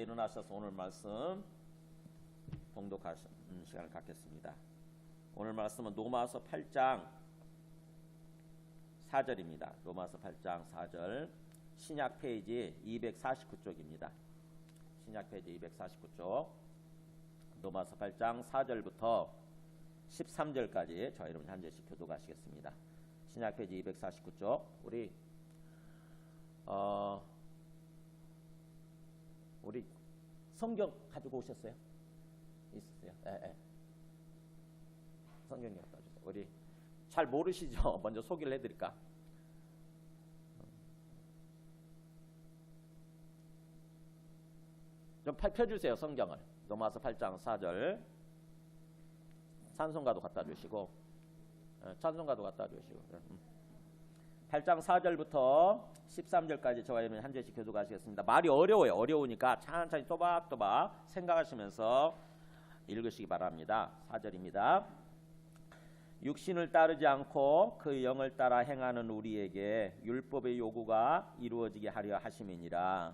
일어나셔서 오늘 말씀 봉독하시는 시간을 갖겠습니다. 오늘 말씀은 로마서 8장 4절입니다. 로마서 8장 4절 신약 페이지 249쪽입니다. 신약 페이지 249쪽 로마서 8장 4절부터 13절까지 저희 여러분 한 절씩 교독하시겠습니다. 신약 페이지 249쪽 우리 성경 가지고 오셨어요? 있으세요? 예. 성경 갖다 주세요. 우리 잘 모르시죠? 먼저 소개를 해드릴까? 좀 펴주세요. 성경을. 로마서 8장 4절 찬송가도 갖다 주시고 찬송가도 갖다 주시고 8장 4절부터 13절까지 저와 여러분 한 절씩 교독하시겠습니다. 말이 어려워요. 어려우니까 천천히 또박또박 생각하시면서 읽으시기 바랍니다. 4절입니다. 육신을 따르지 않고 그 영을 따라 행하는 우리에게 율법의 요구가 이루어지게 하려 하심이니라.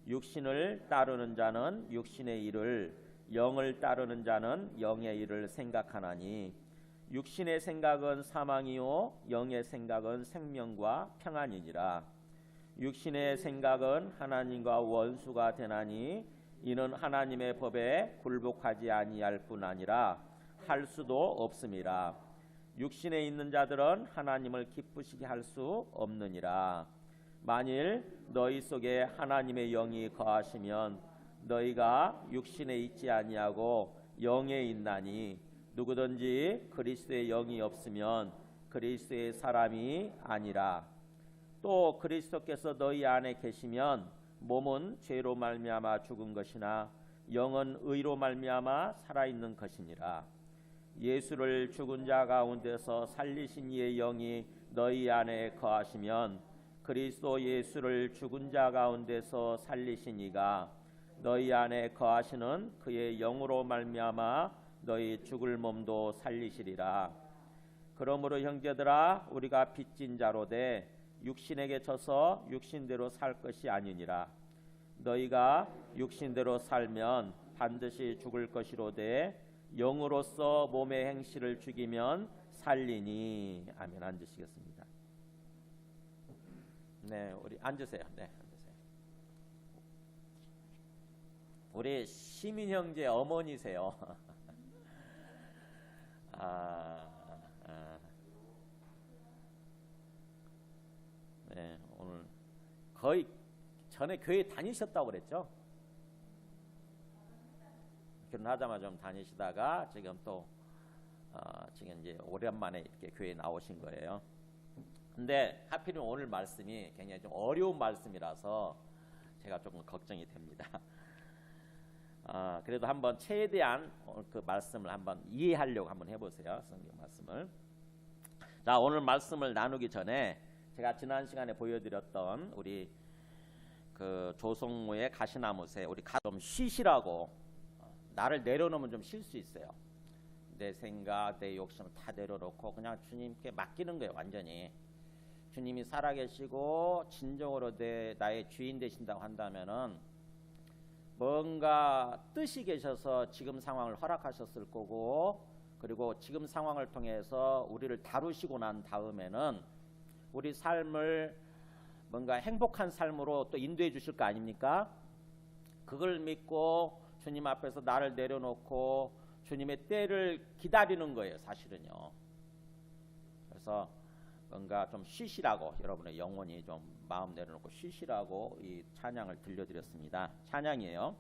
육신을 따르는 자는 육신의 일을, 영을 따르는 자는 영의 일을 생각하나니 육신의 생각은 사망이요 영의 생각은 생명과 평안이니라. 육신의 생각은 하나님과 원수가 되나니 이는 하나님의 법에 굴복하지 아니할 뿐 아니라 할 수도 없음이라. 육신에 있는 자들은 하나님을 기쁘시게 할 수 없느니라. 만일 너희 속에 하나님의 영이 거하시면 너희가 육신에 있지 아니하고 영에 있나니 누구든지 그리스도의 영이 없으면 그리스도의 사람이 아니라. 또 그리스도께서 너희 안에 계시면 몸은 죄로 말미암아 죽은 것이나 영은 의로 말미암아 살아있는 것이니라. 예수를 죽은 자 가운데서 살리신 이의 영이 너희 안에 거하시면 그리스도 예수를 죽은 자 가운데서 살리신 이가 너희 안에 거하시는 그의 영으로 말미암아 너희 죽을 몸도 살리시리라. 그러므로 형제들아 우리가 빚진 자로되 육신에게 져서 육신대로 살 것이 아니니라. 너희가 육신대로 살면 반드시 죽을 것이로되 영으로서 몸의 행실을 죽이면 살리니. 아멘. 앉으시겠습니다. 네, 우리 앉으세요. 네, 앉으세요. 우리 시민 형제 어머니세요. 네, 오늘 거의 전에 교회 다니셨다고 그랬죠? 결혼하자마자 좀 다니시다가 지금 또 지금 이제 오랜만에 이렇게 교회에 나오신 거예요. 근데 하필이면 오늘 말씀이 굉장히 좀 어려운 말씀이라서 제가 조금 걱정이 됩니다. 그래도 한번 최대한 그 말씀을 한번 이해하려고 한번 해보세요. 성경 말씀을. 자, 오늘 말씀을 나누기 전에 제가 지난 시간에 보여드렸던 우리 그 조성모의 가시나무새 우리 좀 쉬시라고. 나를 내려놓으면 좀 쉴 수 있어요. 내 생각, 내 욕심을 다 내려놓고 그냥 주님께 맡기는 거예요. 완전히. 주님이 살아계시고 진정으로 나의 주인 되신다고 한다면은 뭔가 뜻이 계셔서 지금 상황을 허락하셨을 거고, 그리고 지금 상황을 통해서 우리를 다루시고 난 다음에는 우리 삶을 뭔가 행복한 삶으로 또 인도해 주실 거 아닙니까? 그걸 믿고 주님 앞에서 나를 내려놓고 주님의 때를 기다리는 거예요. 사실은요. 그래서 뭔가 좀 쉬시라고, 여러분의 영혼이 좀 마음 내려놓고 쉬시라고 이 찬양을 들려드렸습니다. 찬양이에요.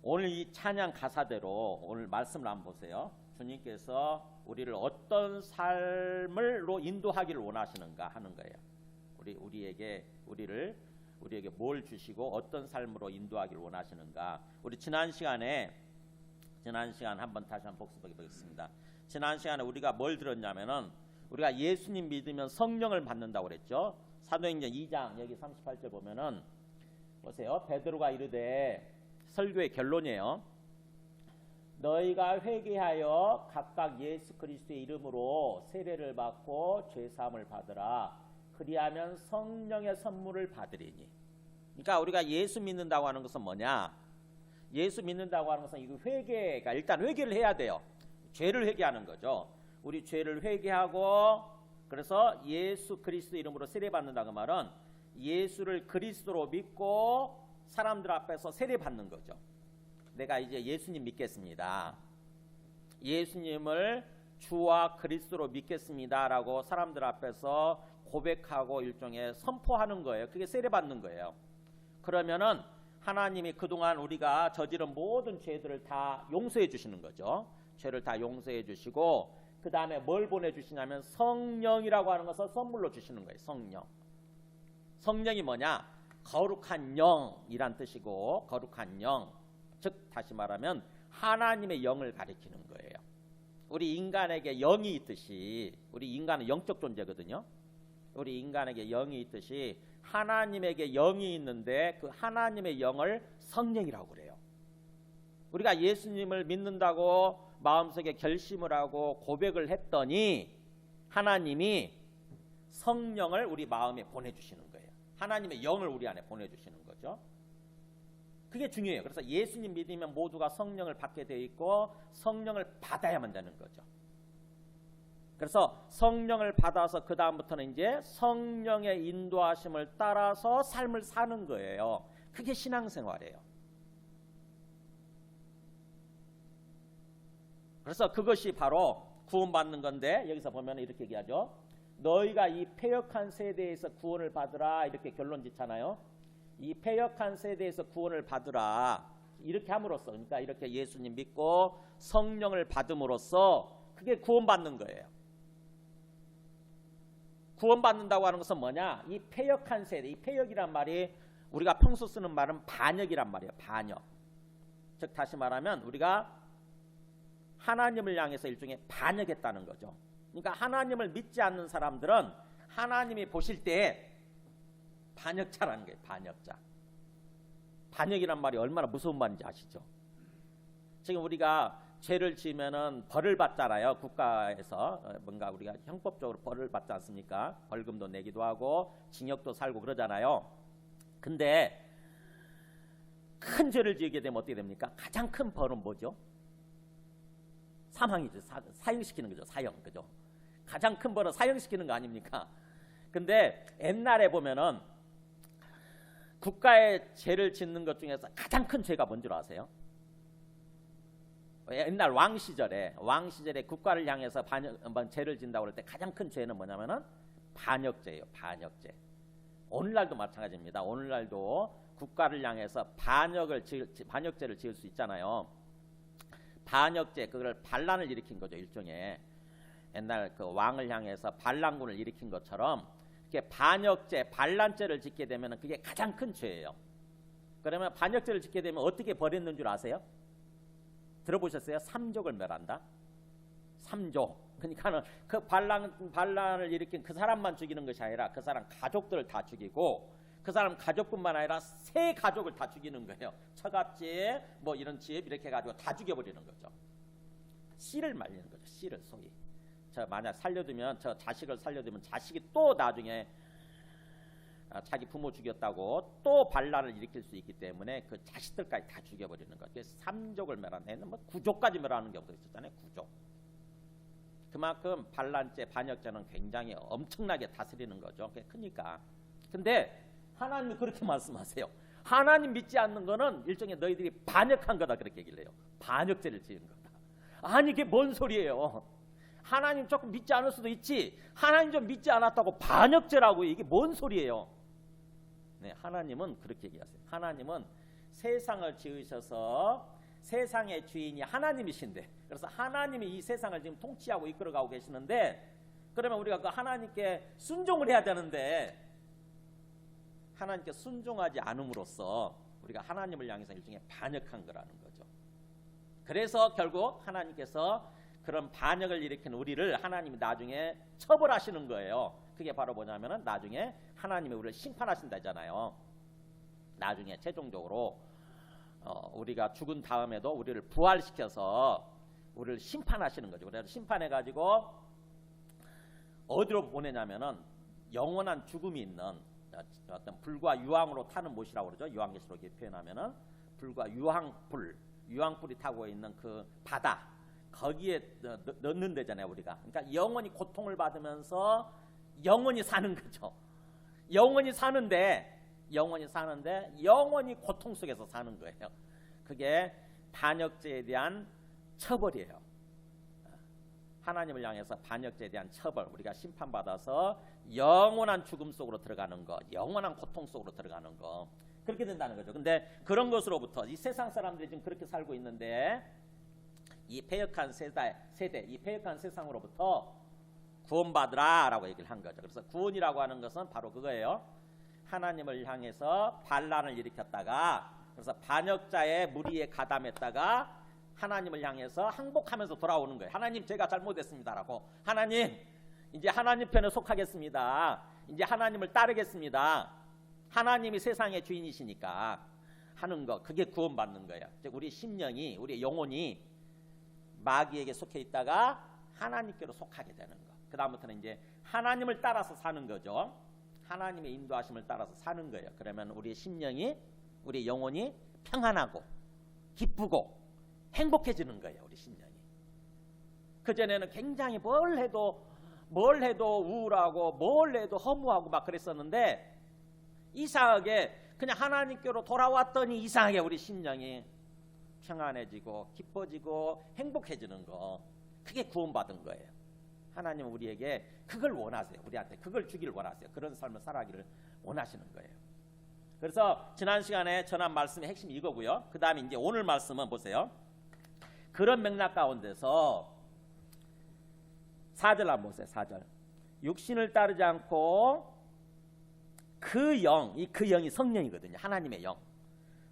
오늘 이 찬양 가사대로 오늘 말씀을 한번 보세요. 주님께서 우리를 어떤 삶을로 인도하기를 원하시는가 하는 거예요. 우리에게 뭘 주시고 어떤 삶으로 인도하기를 원하시는가. 우리 지난 시간 한번 다시 한번 복습해 보겠습니다. 지난 시간에 우리가 뭘 들었냐면은 우리가 예수님 믿으면 성령을 받는다고 그랬죠. 사도행전 2장 여기 38절 보면은 보세요. 베드로가 이르되, 설교의 결론이에요. 너희가 회개하여 각각 예수 그리스도의 이름으로 세례를 받고 죄 사함을 받으라. 그리하면 성령의 선물을 받으리니. 그러니까 우리가 예수 믿는다고 하는 것은 뭐냐? 예수 믿는다고 하는 것은 이거 회개가 일단 회개를 해야 돼요. 죄를 회개하는 거죠. 우리 죄를 회개하고 그래서 예수 그리스도 이름으로 세례받는다 그 말은 예수를 그리스도로 믿고 사람들 앞에서 세례받는 거죠. 내가 이제 예수님 믿겠습니다. 예수님을 주와 그리스도로 믿겠습니다라고 사람들 앞에서 고백하고 일종의 선포하는 거예요. 그게 세례받는 거예요. 그러면은 하나님이 그동안 우리가 저지른 모든 죄들을 다 용서해 주시는 거죠. 죄를 다 용서해 주시고 그 다음에 뭘 보내주시냐면 성령이라고 하는 것을 선물로 주시는 거예요. 성령. 성령이 뭐냐? 거룩한 영이란 뜻이고 거룩한 영. 즉 다시 말하면 하나님의 영을 가리키는 거예요. 우리 인간에게 영이 있듯이 우리 인간은 영적 존재거든요. 우리 인간에게 영이 있듯이 하나님에게 영이 있는데 그 하나님의 영을 성령이라고 그래요. 우리가 예수님을 믿는다고 마음속에 결심을 하고 고백을 했더니 하나님이 성령을 우리 마음에 보내주시는 거예요. 하나님의 영을 우리 안에 보내주시는 거죠. 그게 중요해요. 그래서 예수님 믿으면 모두가 성령을 받게 돼 있고 성령을 받아야만 되는 거죠. 그래서 성령을 받아서 그 다음부터는 이제 성령의 인도하심을 따라서 삶을 사는 거예요. 그게 신앙생활이에요. 그래서 그것이 바로 구원받는 건데 여기서 보면 이렇게 얘기하죠. 너희가 이 패역한 세대에서 구원을 받으라 이렇게 결론 짓잖아요. 이 패역한 세대에서 구원을 받으라 이렇게 함으로써 그러니까 이렇게 예수님 믿고 성령을 받음으로써 그게 구원받는 거예요. 구원받는다고 하는 것은 뭐냐? 이 패역한 세대, 이 패역이란 말이 우리가 평소 쓰는 말은 반역이란 말이에요. 반역. 즉 다시 말하면 우리가 하나님을 향해서 일종의 반역했다는 거죠. 그러니까 하나님을 믿지 않는 사람들은 하나님이 보실 때 반역자라는 거예요. 반역자. 반역이란 말이 얼마나 무서운 말인지 아시죠? 지금 우리가 죄를 지으면은 벌을 받잖아요. 국가에서 뭔가 우리가 형법적으로 벌을 받지 않습니까? 벌금도 내기도 하고 징역도 살고 그러잖아요. 근데 큰 죄를 지게 되면 어떻게 됩니까? 가장 큰 벌은 뭐죠? 사망이죠. 사형시키는 거죠. 사형. 그죠? 가장 큰 벌은 사형시키는 거 아닙니까? 근데 옛날에 보면은 국가의 죄를 짓는 것 중에서 가장 큰 죄가 뭔 줄 아세요? 옛날 왕 시절에 국가를 향해서 죄를 진다고 그럴 때 가장 큰 죄는 뭐냐면은 반역죄예요. 반역죄. 오늘날도 마찬가지입니다. 오늘날도 국가를 향해서 반역죄를 지을 수 있잖아요. 반역죄, 그걸 반란을 일으킨 거죠. 일종의 옛날 그 왕을 향해서 반란군을 일으킨 것처럼 이렇게 반역죄, 반란죄를 짓게 되면 그게 가장 큰 죄예요. 그러면 반역죄를 짓게 되면 어떻게 벌였는 줄 아세요? 들어보셨어요? 삼족을 멸한다. 삼족. 그러니까는 그 반란을 일으킨 그 사람만 죽이는 것이 아니라 그 사람 가족들을 다 죽이고 그 사람 가족뿐만 아니라 세 가족을 다 죽이는 거예요. 처갓집, 뭐 이런 집 이렇게 해가지고 다 죽여버리는 거죠. 씨를 말리는 거죠. 씨를 소위. 저 만약 살려두면 저 자식을 살려두면 자식이 또 나중에 자기 부모 죽였다고 또 반란을 일으킬 수 있기 때문에 그 자식들까지 다 죽여버리는 거예요. 그래서 삼족을 멸하는 뭐 구족까지 멸하는 경우도 있었잖아요. 구족. 그만큼 반란죄, 반역죄는 굉장히 엄청나게 다스리는 거죠. 그게 크니까. 근데 하나님이 그렇게 말씀하세요. 하나님 믿지 않는 거는 일종의 너희들이 반역한 거다 그렇게 얘기를 해요. 반역죄를 지은 거다. 아니 이게 뭔 소리예요. 하나님 조금 믿지 않을 수도 있지. 하나님 좀 믿지 않았다고 반역죄라고 이게 뭔 소리예요. 네, 하나님은 그렇게 얘기하세요. 하나님은 세상을 지으셔서 세상의 주인이 하나님이신데 그래서 하나님이 이 세상을 지금 통치하고 이끌어가고 계시는데 그러면 우리가 그 하나님께 순종을 해야 되는데 하나님께 순종하지 않음으로써 우리가 하나님을 향해서 일종의 반역한 거라는 거죠. 그래서 결국 하나님께서 그런 반역을 일으킨 우리를 하나님이 나중에 처벌하시는 거예요. 그게 바로 뭐냐면은 나중에 하나님이 우리를 심판하신다잖아요. 나중에 최종적으로 우리가 죽은 다음에도 우리를 부활시켜서 우리를 심판하시는 거죠. 그래서 심판해가지고 어디로 보내냐면은 영원한 죽음이 있는 어떤 불과 유황으로 타는 못이라고 그러죠. 요한계시록에 표현하면은 불과 유황불이 타고 있는 그 바다 거기에 넣는 데잖아요, 우리가. 그러니까 영원히 고통을 받으면서 영원히 사는 거죠. 영원히 사는데 영원히 고통 속에서 사는 거예요. 그게 반역죄에 대한 처벌이에요. 하나님을 향해서 반역죄에 대한 처벌, 우리가 심판받아서 영원한 죽음 속으로 들어가는 거, 영원한 고통 속으로 들어가는 거, 그렇게 된다는 거죠. 근데 그런 것으로부터 이 세상 사람들이 지금 그렇게 살고 있는데 이 패역한 세대, 이 패역한 세상으로부터 구원받으라 라고 얘기를 한 거죠. 그래서 구원이라고 하는 것은 바로 그거예요. 하나님을 향해서 반란을 일으켰다가, 그래서 반역자의 무리에 가담했다가 하나님을 향해서 항복하면서 돌아오는 거예요. 하나님, 제가 잘못했습니다라고. 하나님, 이제 하나님 편에 속하겠습니다. 이제 하나님을 따르겠습니다. 하나님이 세상의 주인이시니까 하는 거, 그게 구원받는 거예요. 즉 우리 심령이, 우리 영혼이 마귀에게 속해 있다가 하나님께로 속하게 되는 거. 그 다음부터는 이제 하나님을 따라서 사는 거죠. 하나님의 인도하심을 따라서 사는 거예요. 그러면 우리 심령이, 우리 영혼이 평안하고 기쁘고 행복해지는 거예요. 우리 심령이. 그전에는 굉장히 뭘 해도 우울하고 뭘 해도 허무하고 막 그랬었는데, 이상하게 그냥 하나님께로 돌아왔더니 이상하게 우리 심령이 평안해지고 기뻐지고 행복해지는 거, 그게 구원받은 거예요. 하나님은 우리에게 그걸 원하세요. 우리한테 그걸 주기를 원하세요. 그런 삶을 살아가기를 원하시는 거예요. 그래서 지난 시간에 전한 말씀의 핵심이 이거고요. 그 다음에 이제 오늘 말씀은 보세요. 그런 맥락 가운데서 4절 한번 보세요. 4절. 육신을 따르지 않고 그 영, 그 영이 성령이거든요. 하나님의 영.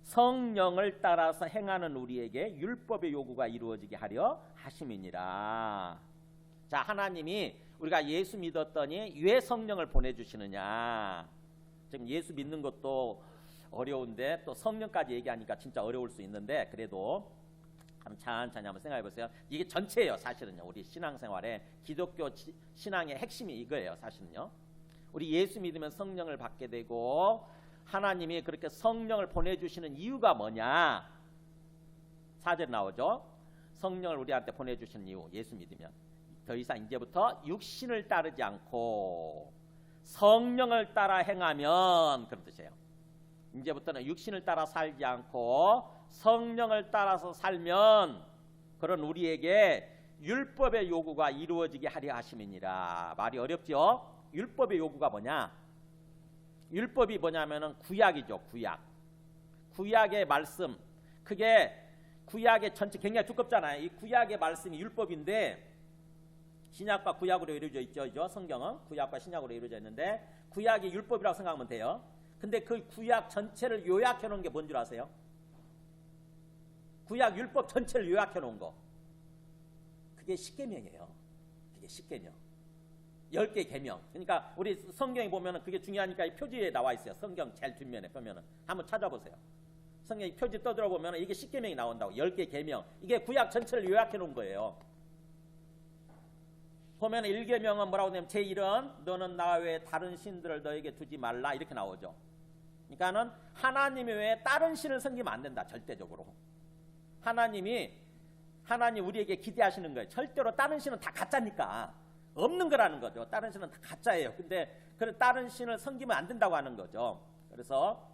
성령을 따라서 행하는 우리에게 율법의 요구가 이루어지게 하려 하심이니라. 자, 하나님이 우리가 예수 믿었더니 왜 성령을 보내주시느냐. 지금 예수 믿는 것도 어려운데 또 성령까지 얘기하니까 진짜 어려울 수 있는데, 그래도 한번 천천히 한번 생각해 보세요. 이게 전체예요. 사실은요. 우리 신앙생활에 기독교 신앙의 핵심이 이거예요. 사실은요. 우리 예수 믿으면 성령을 받게 되고, 하나님이 그렇게 성령을 보내주시는 이유가 뭐냐. 4절 나오죠. 성령을 우리한테 보내주시는 이유, 예수 믿으면 더 이상 이제부터 육신을 따르지 않고 성령을 따라 행하면, 그런 뜻이에요. 이제부터는 육신을 따라 살지 않고 성령을 따라서 살면 그런 우리에게 율법의 요구가 이루어지게 하려 하심이니라. 말이 어렵죠? 율법의 요구가 뭐냐? 율법이 뭐냐면은 구약이죠. 구약의 말씀. 그게 구약의 전체 굉장히 두껍잖아요. 이 구약의 말씀이 율법인데, 신약과 구약으로 이루어져 있죠. 성경은 구약과 신약으로 이루어져 있는데 구약이 율법이라고 생각하면 돼요. 근데 그 구약 전체를 요약해 놓은 게 뭔 줄 아세요? 구약 율법 전체를 요약해 놓은 거, 그게 십계명이에요. 그게 십계명. 10개 계명. 그러니까 우리 성경에 보면은 그게 중요하니까 이 표지에 나와 있어요. 성경 제일 뒷면에 보면은 한번 찾아보세요. 성경 표지 떠들어 보면은 이게 십계명이 나온다고. 10개 계명. 이게 구약 전체를 요약해 놓은 거예요. 보면 1계명은 뭐라고 하냐면 제1은 너는 나 외에 다른 신들을 너에게 두지 말라, 이렇게 나오죠. 그러니까는 하나님 외에 다른 신을 섬기면 안 된다. 절대적으로. 하나님 우리에게 기대하시는 거예요. 절대로 다른 신은 다 가짜니까 없는 거라는 거죠. 다른 신은 다 가짜예요. 근데 그 다른 신을 섬기면 안 된다고 하는 거죠. 그래서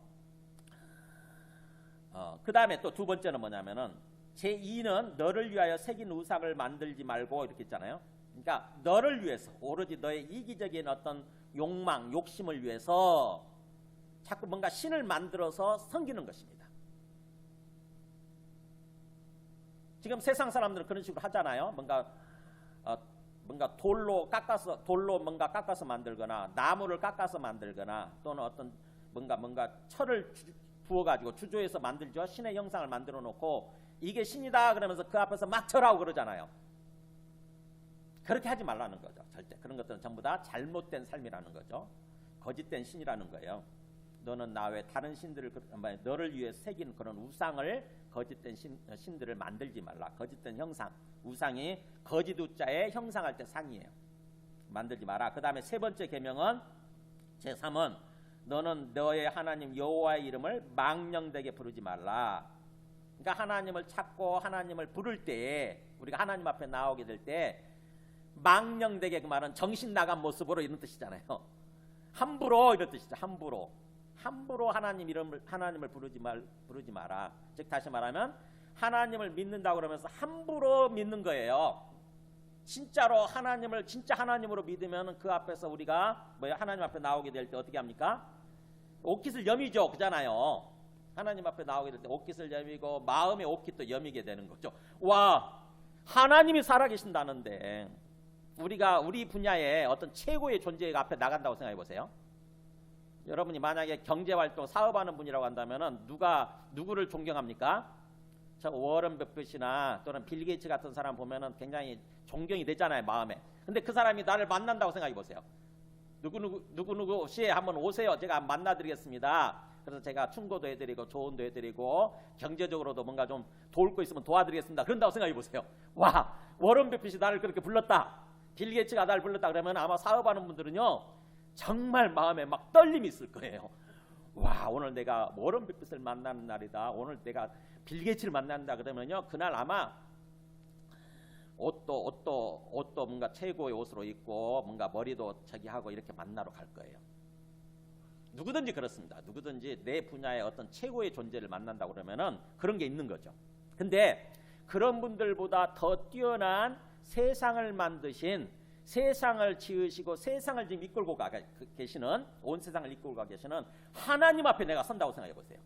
그 다음에 또 두 번째는 뭐냐면은 제2는 너를 위하여 새긴 우상을 만들지 말고, 이렇게 있잖아요. 그러니까 너를 위해서, 오로지 너의 이기적인 어떤 욕망, 욕심을 위해서 자꾸 뭔가 신을 만들어서 섬기는 것입니다. 지금 세상 사람들은 그런 식으로 하잖아요. 뭔가 돌로 뭔가 깎아서 만들거나 나무를 깎아서 만들거나, 또는 어떤 뭔가 철을 부어가지고 주조해서 만들죠. 신의 형상을 만들어 놓고 이게 신이다 그러면서 그 앞에서 막 절하고 그러잖아요. 그렇게 하지 말라는 거죠. 절대. 그런 것들은 전부 다 잘못된 삶이라는 거죠. 거짓된 신이라는 거예요. 너는 나 외에 다른 신들을, 너를 위해 새긴 그런 우상을, 거짓된 신들을 만들지 말라. 거짓된 형상. 우상이 거짓 우자에 형상할 때 상이에요. 만들지 마라. 그 다음에 세 번째 계명은 제3은 너는 너의 하나님 여호와의 이름을 망령되게 부르지 말라. 그러니까 하나님을 찾고 하나님을 부를 때에 우리가 하나님 앞에 나오게 될 때 망령되게, 그 말은 정신 나간 모습으로 이런 뜻이잖아요. 함부로 이런 뜻이죠. 함부로 하나님을 부르지 마라. 즉 다시 말하면 하나님을 믿는다고 그러면서 함부로 믿는 거예요. 진짜로 하나님을 진짜 하나님으로 믿으면 그 앞에서 우리가 하나님 앞에 나오게 될 때 어떻게 합니까? 옷깃을 여미죠. 그잖아요. 하나님 앞에 나오게 될 때 옷깃을 여미고 마음의 옷깃도 여미게 되는 거죠. 와, 하나님이 살아계신다는데 우리가 우리 분야에 어떤 최고의 존재 앞에 나간다고 생각해 보세요. 여러분이 만약에 경제활동 사업하는 분이라고 한다면 누구를 존경합니까? 저 워런 버핏이나 또는 빌 게이츠 같은 사람 보면은 굉장히 존경이 되잖아요, 마음에. 근데 그 사람이 나를 만난다고 생각해 보세요. 누구 시에 한번 오세요. 제가 만나드리겠습니다. 그래서 제가 충고도 해드리고 조언도 해드리고 경제적으로도 뭔가 좀 도울 거 있으면 도와드리겠습니다. 그런다고 생각해 보세요. 와, 워런 버핏이 나를 그렇게 불렀다. 빌 게이츠가 나를 불렀다 그러면 아마 사업하는 분들은요 정말 마음에 막 떨림이 있을 거예요. 와, 오늘 내가 워런 버핏을 만나는 날이다. 오늘 내가 빌 게이츠를 만난다 그러면요 그날 아마 옷도 뭔가 최고의 옷으로 입고 뭔가 머리도 저기 하고 이렇게 만나러 갈 거예요. 누구든지 그렇습니다. 누구든지 내 분야의 어떤 최고의 존재를 만난다고 그러면은 그런 게 있는 거죠. 근데 그런 분들보다 더 뛰어난 세상을 만드신, 세상을 지으시고 세상을 지금 이끌고 가 계시는, 온 세상을 이끌고 가 계시는 하나님 앞에 내가 선다고 생각해 보세요.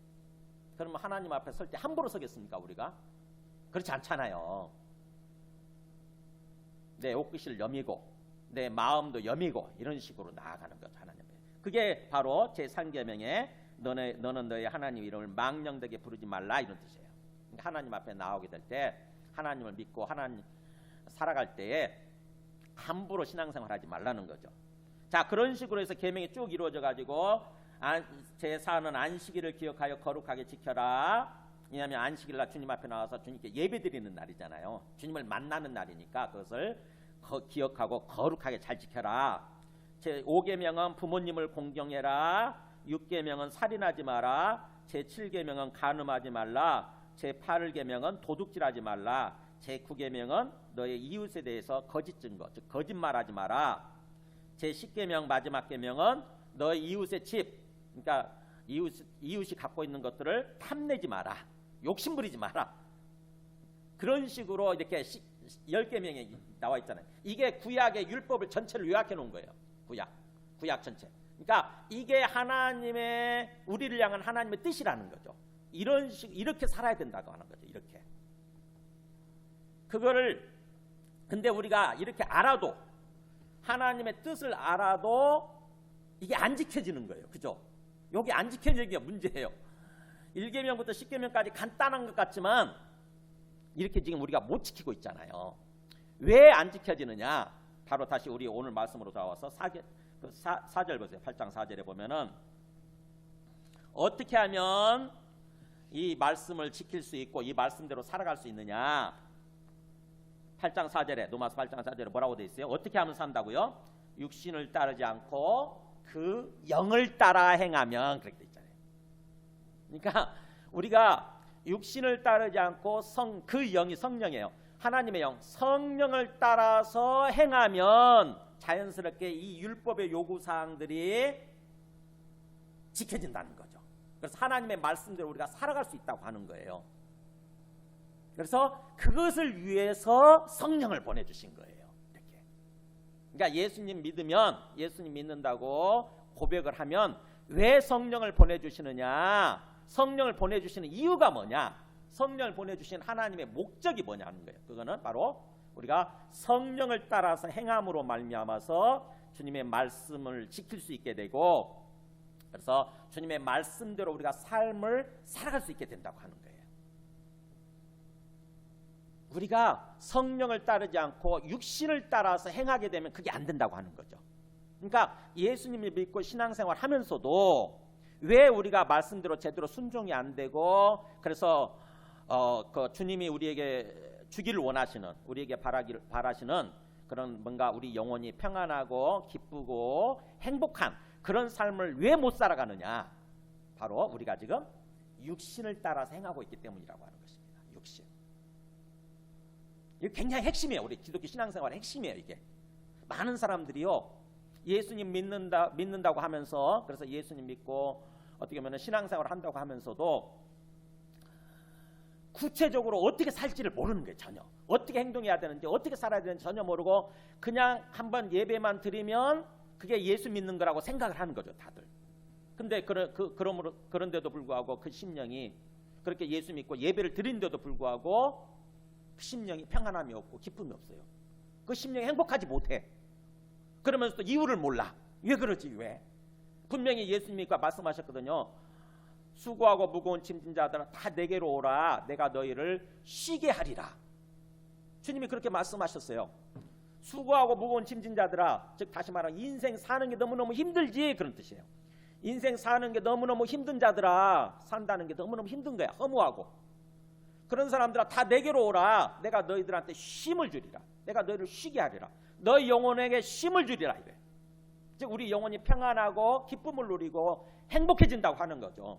그러면 하나님 앞에 설 때 함부로 서겠습니까 우리가? 그렇지 않잖아요. 내 옷깃을 여미고 내 마음도 여미고 이런 식으로 나아가는 거죠. 하나님 앞에. 그게 바로 제3계명에 너는 너의 하나님 이름을 망령되게 부르지 말라 이런 뜻이에요. 그러니까 하나님 앞에 나오게 될 때 하나님을 믿고 하나님 살아갈 때에 함부로 신앙생활하지 말라는 거죠. 자, 그런 식으로 해서 계명이 쭉 이루어져 가지고 제4는 안식일을 기억하여 거룩하게 지켜라. 왜냐하면 안식일날 주님 앞에 나와서 주님께 예배드리는 날이잖아요. 주님을 만나는 날이니까 그것을 기억하고 거룩하게 잘 지켜라. 제5계명은 부모님을 공경해라. 6계명은 살인하지 마라. 제7계명은 간음하지 말라. 제8계명은 도둑질하지 말라. 제9계명은 너의 이웃에 대해서 거짓 증거, 즉 거짓말하지 마라. 제10계명 마지막 계명은 너의 이웃의 집, 그러니까 이웃이 갖고 있는 것들을 탐내지 마라. 욕심부리지 마라. 그런 식으로 이렇게 10계명이 나와 있잖아요. 이게 구약의 율법을 전체를 요약해 놓은 거예요. 구약 전체. 그러니까 이게 하나님의, 우리를 향한 하나님의 뜻이라는 거죠. 이렇게 살아야 된다고 하는 거죠. 이렇게. 그거를 근데 우리가 이렇게 알아도, 하나님의 뜻을 알아도 이게 안 지켜지는 거예요. 그죠? 여기 안 지켜지는 게 문제예요. 1계명부터 10계명까지 간단한 것 같지만 이렇게 지금 우리가 못 지키고 있잖아요. 왜 안 지켜지느냐? 바로 다시 우리 오늘 말씀으로 돌아와서 4절 보세요. 8장 4절에 보면은 어떻게 하면 이 말씀을 지킬 수 있고 이 말씀대로 살아갈 수 있느냐? 8장 4절에, 로마서 8장 4절에 뭐라고 돼 있어요? 어떻게 하면 산다고요? 육신을 따르지 않고 그 영을 따라 행하면, 그렇게 돼 있잖아요. 그러니까 우리가 육신을 따르지 않고 그 영이 성령이에요. 하나님의 영, 성령을 따라서 행하면 자연스럽게 이 율법의 요구사항들이 지켜진다는 거죠. 그래서 하나님의 말씀대로 우리가 살아갈 수 있다고 하는 거예요. 그래서 그것을 위해서 성령을 보내주신 거예요. 이렇게. 그러니까 예수님 믿으면, 예수님 믿는다고 고백을 하면 왜 성령을 보내주시느냐? 성령을 보내주시는 이유가 뭐냐? 성령을 보내주신 하나님의 목적이 뭐냐는 거예요. 그거는 바로 우리가 성령을 따라서 행함으로 말미암아서 주님의 말씀을 지킬 수 있게 되고, 그래서 주님의 말씀대로 우리가 삶을 살아갈 수 있게 된다고 하는 거예요. 우리가 성령을 따르지 않고 육신을 따라서 행하게 되면 그게 안 된다고 하는 거죠. 그러니까 예수님을 믿고 신앙생활 하면서도 왜 우리가 말씀대로 제대로 순종이 안 되고, 그래서 그 주님이 우리에게 주기를 원하시는, 우리에게 바라시는 그런 뭔가 우리 영혼이 평안하고 기쁘고 행복한 그런 삶을 왜 못 살아가느냐? 바로 우리가 지금 육신을 따라서 행하고 있기 때문이라고 하는 것입니다. 육신. 이게 굉장히 핵심이에요. 우리 기독교 신앙생활의 핵심이에요. 이게 많은 사람들이요, 예수님 믿는다고 하면서, 그래서 예수님 믿고 어떻게 보면 신앙생활을 한다고 하면서도 구체적으로 어떻게 살지를 모르는 거예요. 전혀. 어떻게 행동해야 되는지, 어떻게 살아야 되는지 전혀 모르고 그냥 한번 예배만 드리면 그게 예수 믿는 거라고 생각을 하는 거죠, 다들. 근데 그런데도 불구하고 그 심령이, 그렇게 예수 믿고 예배를 드린데도 불구하고 그 심령이 평안함이 없고 기쁨이 없어요. 그 심령이 행복하지 못해. 그러면서 또 이유를 몰라. 왜 그러지? 왜? 분명히 예수님과 말씀하셨거든요. 수고하고 무거운 짐진 자들아 다 내게로 오라. 내가 너희를 쉬게 하리라. 주님이 그렇게 말씀하셨어요. 수고하고 무거운 짐진 자들아, 즉 다시 말하면 인생 사는 게 너무너무 힘들지, 그런 뜻이에요. 인생 사는 게 너무너무 힘든 자들아, 산다는 게 너무너무 힘든 거야. 허무하고. 그런 사람들아 다 내게로 오라. 내가 너희들한테 쉼을 주리라. 내가 너희를 쉬게 하리라. 너희 영혼에게 쉼을 주리라. 이래. 즉 우리 영혼이 평안하고 기쁨을 누리고 행복해진다고 하는 거죠.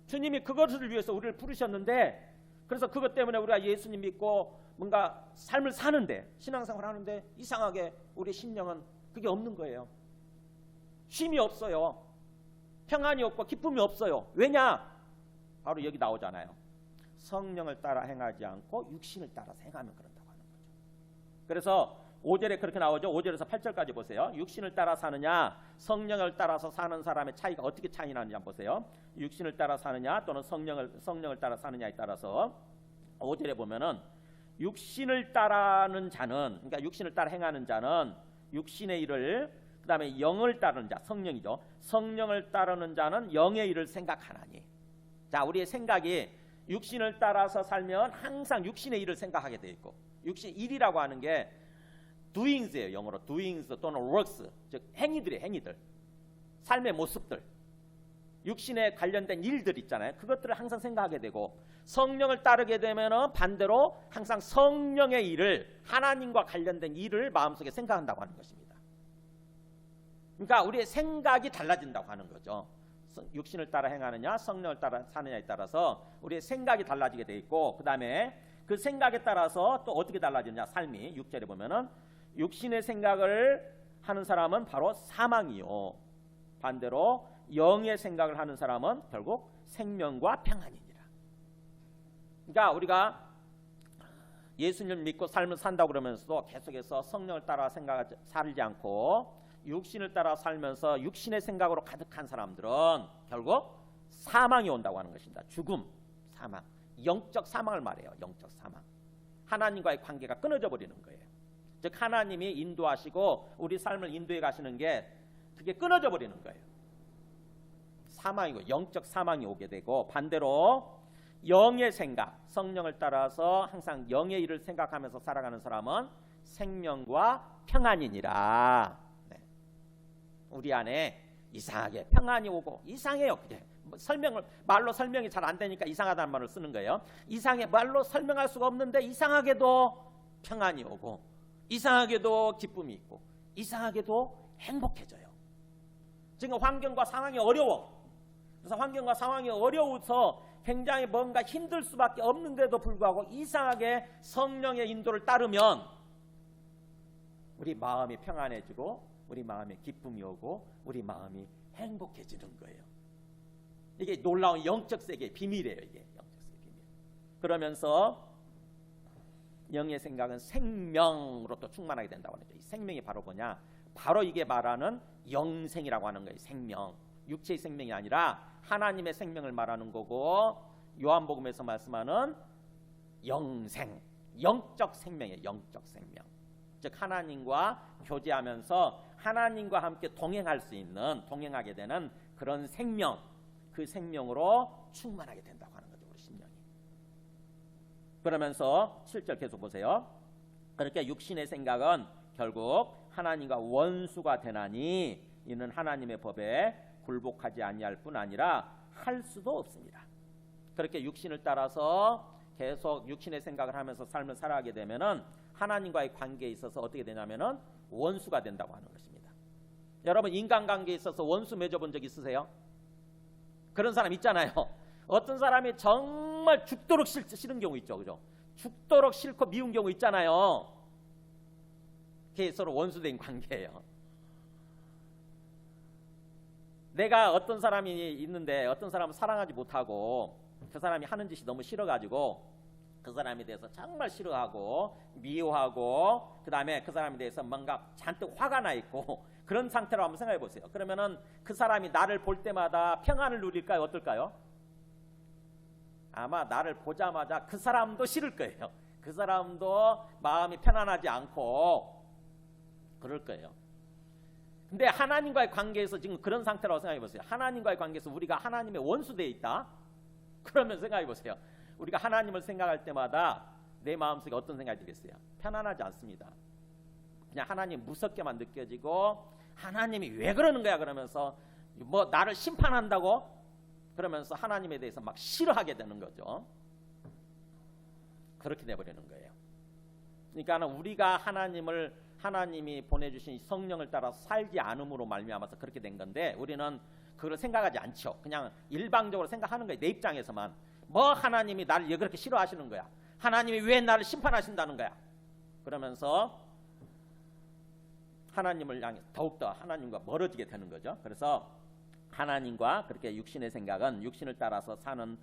주님이 그것을 위해서 우리를 부르셨는데, 그래서 그것 때문에 우리가 예수님 믿고 뭔가 삶을 사는데, 신앙생활 하는데 이상하게 우리 심령은 그게 없는 거예요. 쉼이 없어요. 평안이 없고 기쁨이 없어요. 왜냐? 바로 여기 나오잖아요. 성령을 따라 행하지 않고 육신을 따라서 행하면 그런다고 하는 거죠. 그래서 5절에 그렇게 나오죠. 5절에서 8절까지 보세요. 육신을 따라 사느냐 성령을 따라서 사는 사람의 차이가 어떻게 차이 나는지 한번 보세요. 육신을 따라 사느냐 또는 성령을 따라 사느냐에 따라서 5절에 보면은 육신을 따르는 자는, 그러니까 육신을 따라 행하는 자는 육신의 일을, 그 다음에 영을 따르는 자, 성령이죠. 성령을 따르는 자는 영의 일을 생각하나니. 자, 우리의 생각이 육신을 따라서 살면 항상 육신의 일을 생각하게 돼 있고, 육신 일이라고 하는 게 doings예요. 영어로 doings 또는 works, 즉 행위들이에요. 행위들, 삶의 모습들, 육신에 관련된 일들 있잖아요. 그것들을 항상 생각하게 되고, 성령을 따르게 되면은 반대로 항상 성령의 일을, 하나님과 관련된 일을 마음속에 생각한다고 하는 것입니다. 그러니까 우리의 생각이 달라진다고 하는 거죠. 육신을 따라 행하느냐 성령을 따라 사느냐에 따라서 우리의 생각이 달라지게 돼 있고, 그 다음에 그 생각에 따라서 또 어떻게 달라지느냐, 삶이 6절에 보면은 육신의 생각을 하는 사람은 바로 사망이요, 반대로 영의 생각을 하는 사람은 결국 생명과 평안이니라. 그러니까 우리가 예수님을 믿고 삶을 산다고 그러면서도 계속해서 성령을 따라 살지 않고 육신을 따라 살면서 육신의 생각으로 가득한 사람들은 결국 사망이 온다고 하는 것입니다. 죽음, 사망, 영적 사망을 말해요. 영적 사망. 하나님과의 관계가 끊어져 버리는 거예요. 즉 하나님이 인도하시고 우리 삶을 인도해 가시는 게 그게 끊어져 버리는 거예요. 사망이고 영적 사망이 오게 되고, 반대로 영의 생각, 성령을 따라서 항상 영의 일을 생각하면서 살아가는 사람은 생명과 평안이니라. 네. 우리 안에 이상하게 평안이 오고, 이상해요. 그게 말로 설명이 잘 안 되니까 이상하다는 말을 쓰는 거예요. 이상해, 말로 설명할 수가 없는데 이상하게도 평안이 오고, 이상하게도 기쁨이 있고, 이상하게도 행복해져요. 지금 환경과 상황이 어려워. 그래서 환경과 상황이 어려워서 굉장히 뭔가 힘들 수밖에 없는데도 불구하고 이상하게 성령의 인도를 따르면 우리 마음이 평안해지고, 우리 마음에 기쁨이 오고, 우리 마음이 행복해지는 거예요. 이게 놀라운 영적 세계의 비밀이에요. 이게 영적 세계의 비밀. 그러면서 영의 생각은 생명으로 또 충만하게 된다고 하죠. 이 생명이 바로 뭐냐? 바로 이게 말하는 영생이라고 하는 거예요. 생명. 육체의 생명이 아니라 하나님의 생명을 말하는 거고, 요한복음에서 말씀하는 영생, 영적 생명이에요. 영적 생명. 즉 하나님과 교제하면서 하나님과 함께 동행할 수 있는, 동행하게 되는 그런 생명, 그 생명으로 충만하게 된다고 하는 거죠. 우리 심령이. 그러면서 7절 계속 보세요. 그렇게 육신의 생각은 결국 하나님과 원수가 되나니 이는 하나님의 법에 굴복하지 아니할 뿐 아니라 할 수도 없습니다. 그렇게 육신을 따라서 계속 육신의 생각을 하면서 삶을 살아가게 되면은 하나님과의 관계에 있어서 어떻게 되냐면은 원수가 된다고 하는 것입니다. 여러분 인간관계에 있어서 원수 맺어본 적 있으세요? 그런 사람 있잖아요. 어떤 사람이 정말 죽도록 싫은 경우 있죠. 그죠? 죽도록 싫고 미운 경우 있잖아요. 그게 서로 원수된 관계예요. 내가 어떤 사람이 있는데 어떤 사람을 사랑하지 못하고 그 사람이 하는 짓이 너무 싫어가지고 그 사람에 대해서 정말 싫어하고 미워하고 그 다음에 그 사람에 대해서 뭔가 잔뜩 화가 나 있고 그런 상태로 한번 생각해 보세요. 그러면은 그 사람이 나를 볼 때마다 평안을 누릴까요? 어떨까요? 아마 나를 보자마자 그 사람도 싫을 거예요. 그 사람도 마음이 편안하지 않고 그럴 거예요. 근데 하나님과의 관계에서 지금 그런 상태라고 생각해 보세요. 하나님과의 관계에서 우리가 하나님의 원수되어 있다? 그러면 생각해 보세요. 우리가 하나님을 생각할 때마다 내 마음속에 어떤 생각이 들겠어요? 편안하지 않습니다. 그냥 하나님 무섭게만 느껴지고 하나님이 왜 그러는 거야 그러면서 뭐 나를 심판한다고 그러면서 하나님에 대해서 막 싫어하게 되는 거죠. 그렇게 돼버리는 거예요. 그러니까 우리가 하나님이 보내주신 성령을 따라 살지 않음으로 말미암아서 그렇게 된 건데 우리는 그걸 생각하지 않죠. 그냥 일방적으로 생각하는 거예요. 내 입장에서만. 뭐 하나님이 나를 왜 그렇게 싫어하시는 거야? 하나님이 왜 나를 심판하신다는 거야? 그러면서 하나님을 향해 더욱더 하나님과 멀어지게 되는 거죠. 그래서 하나님과 그렇게 육신의 생각은 육신을 따라서 사는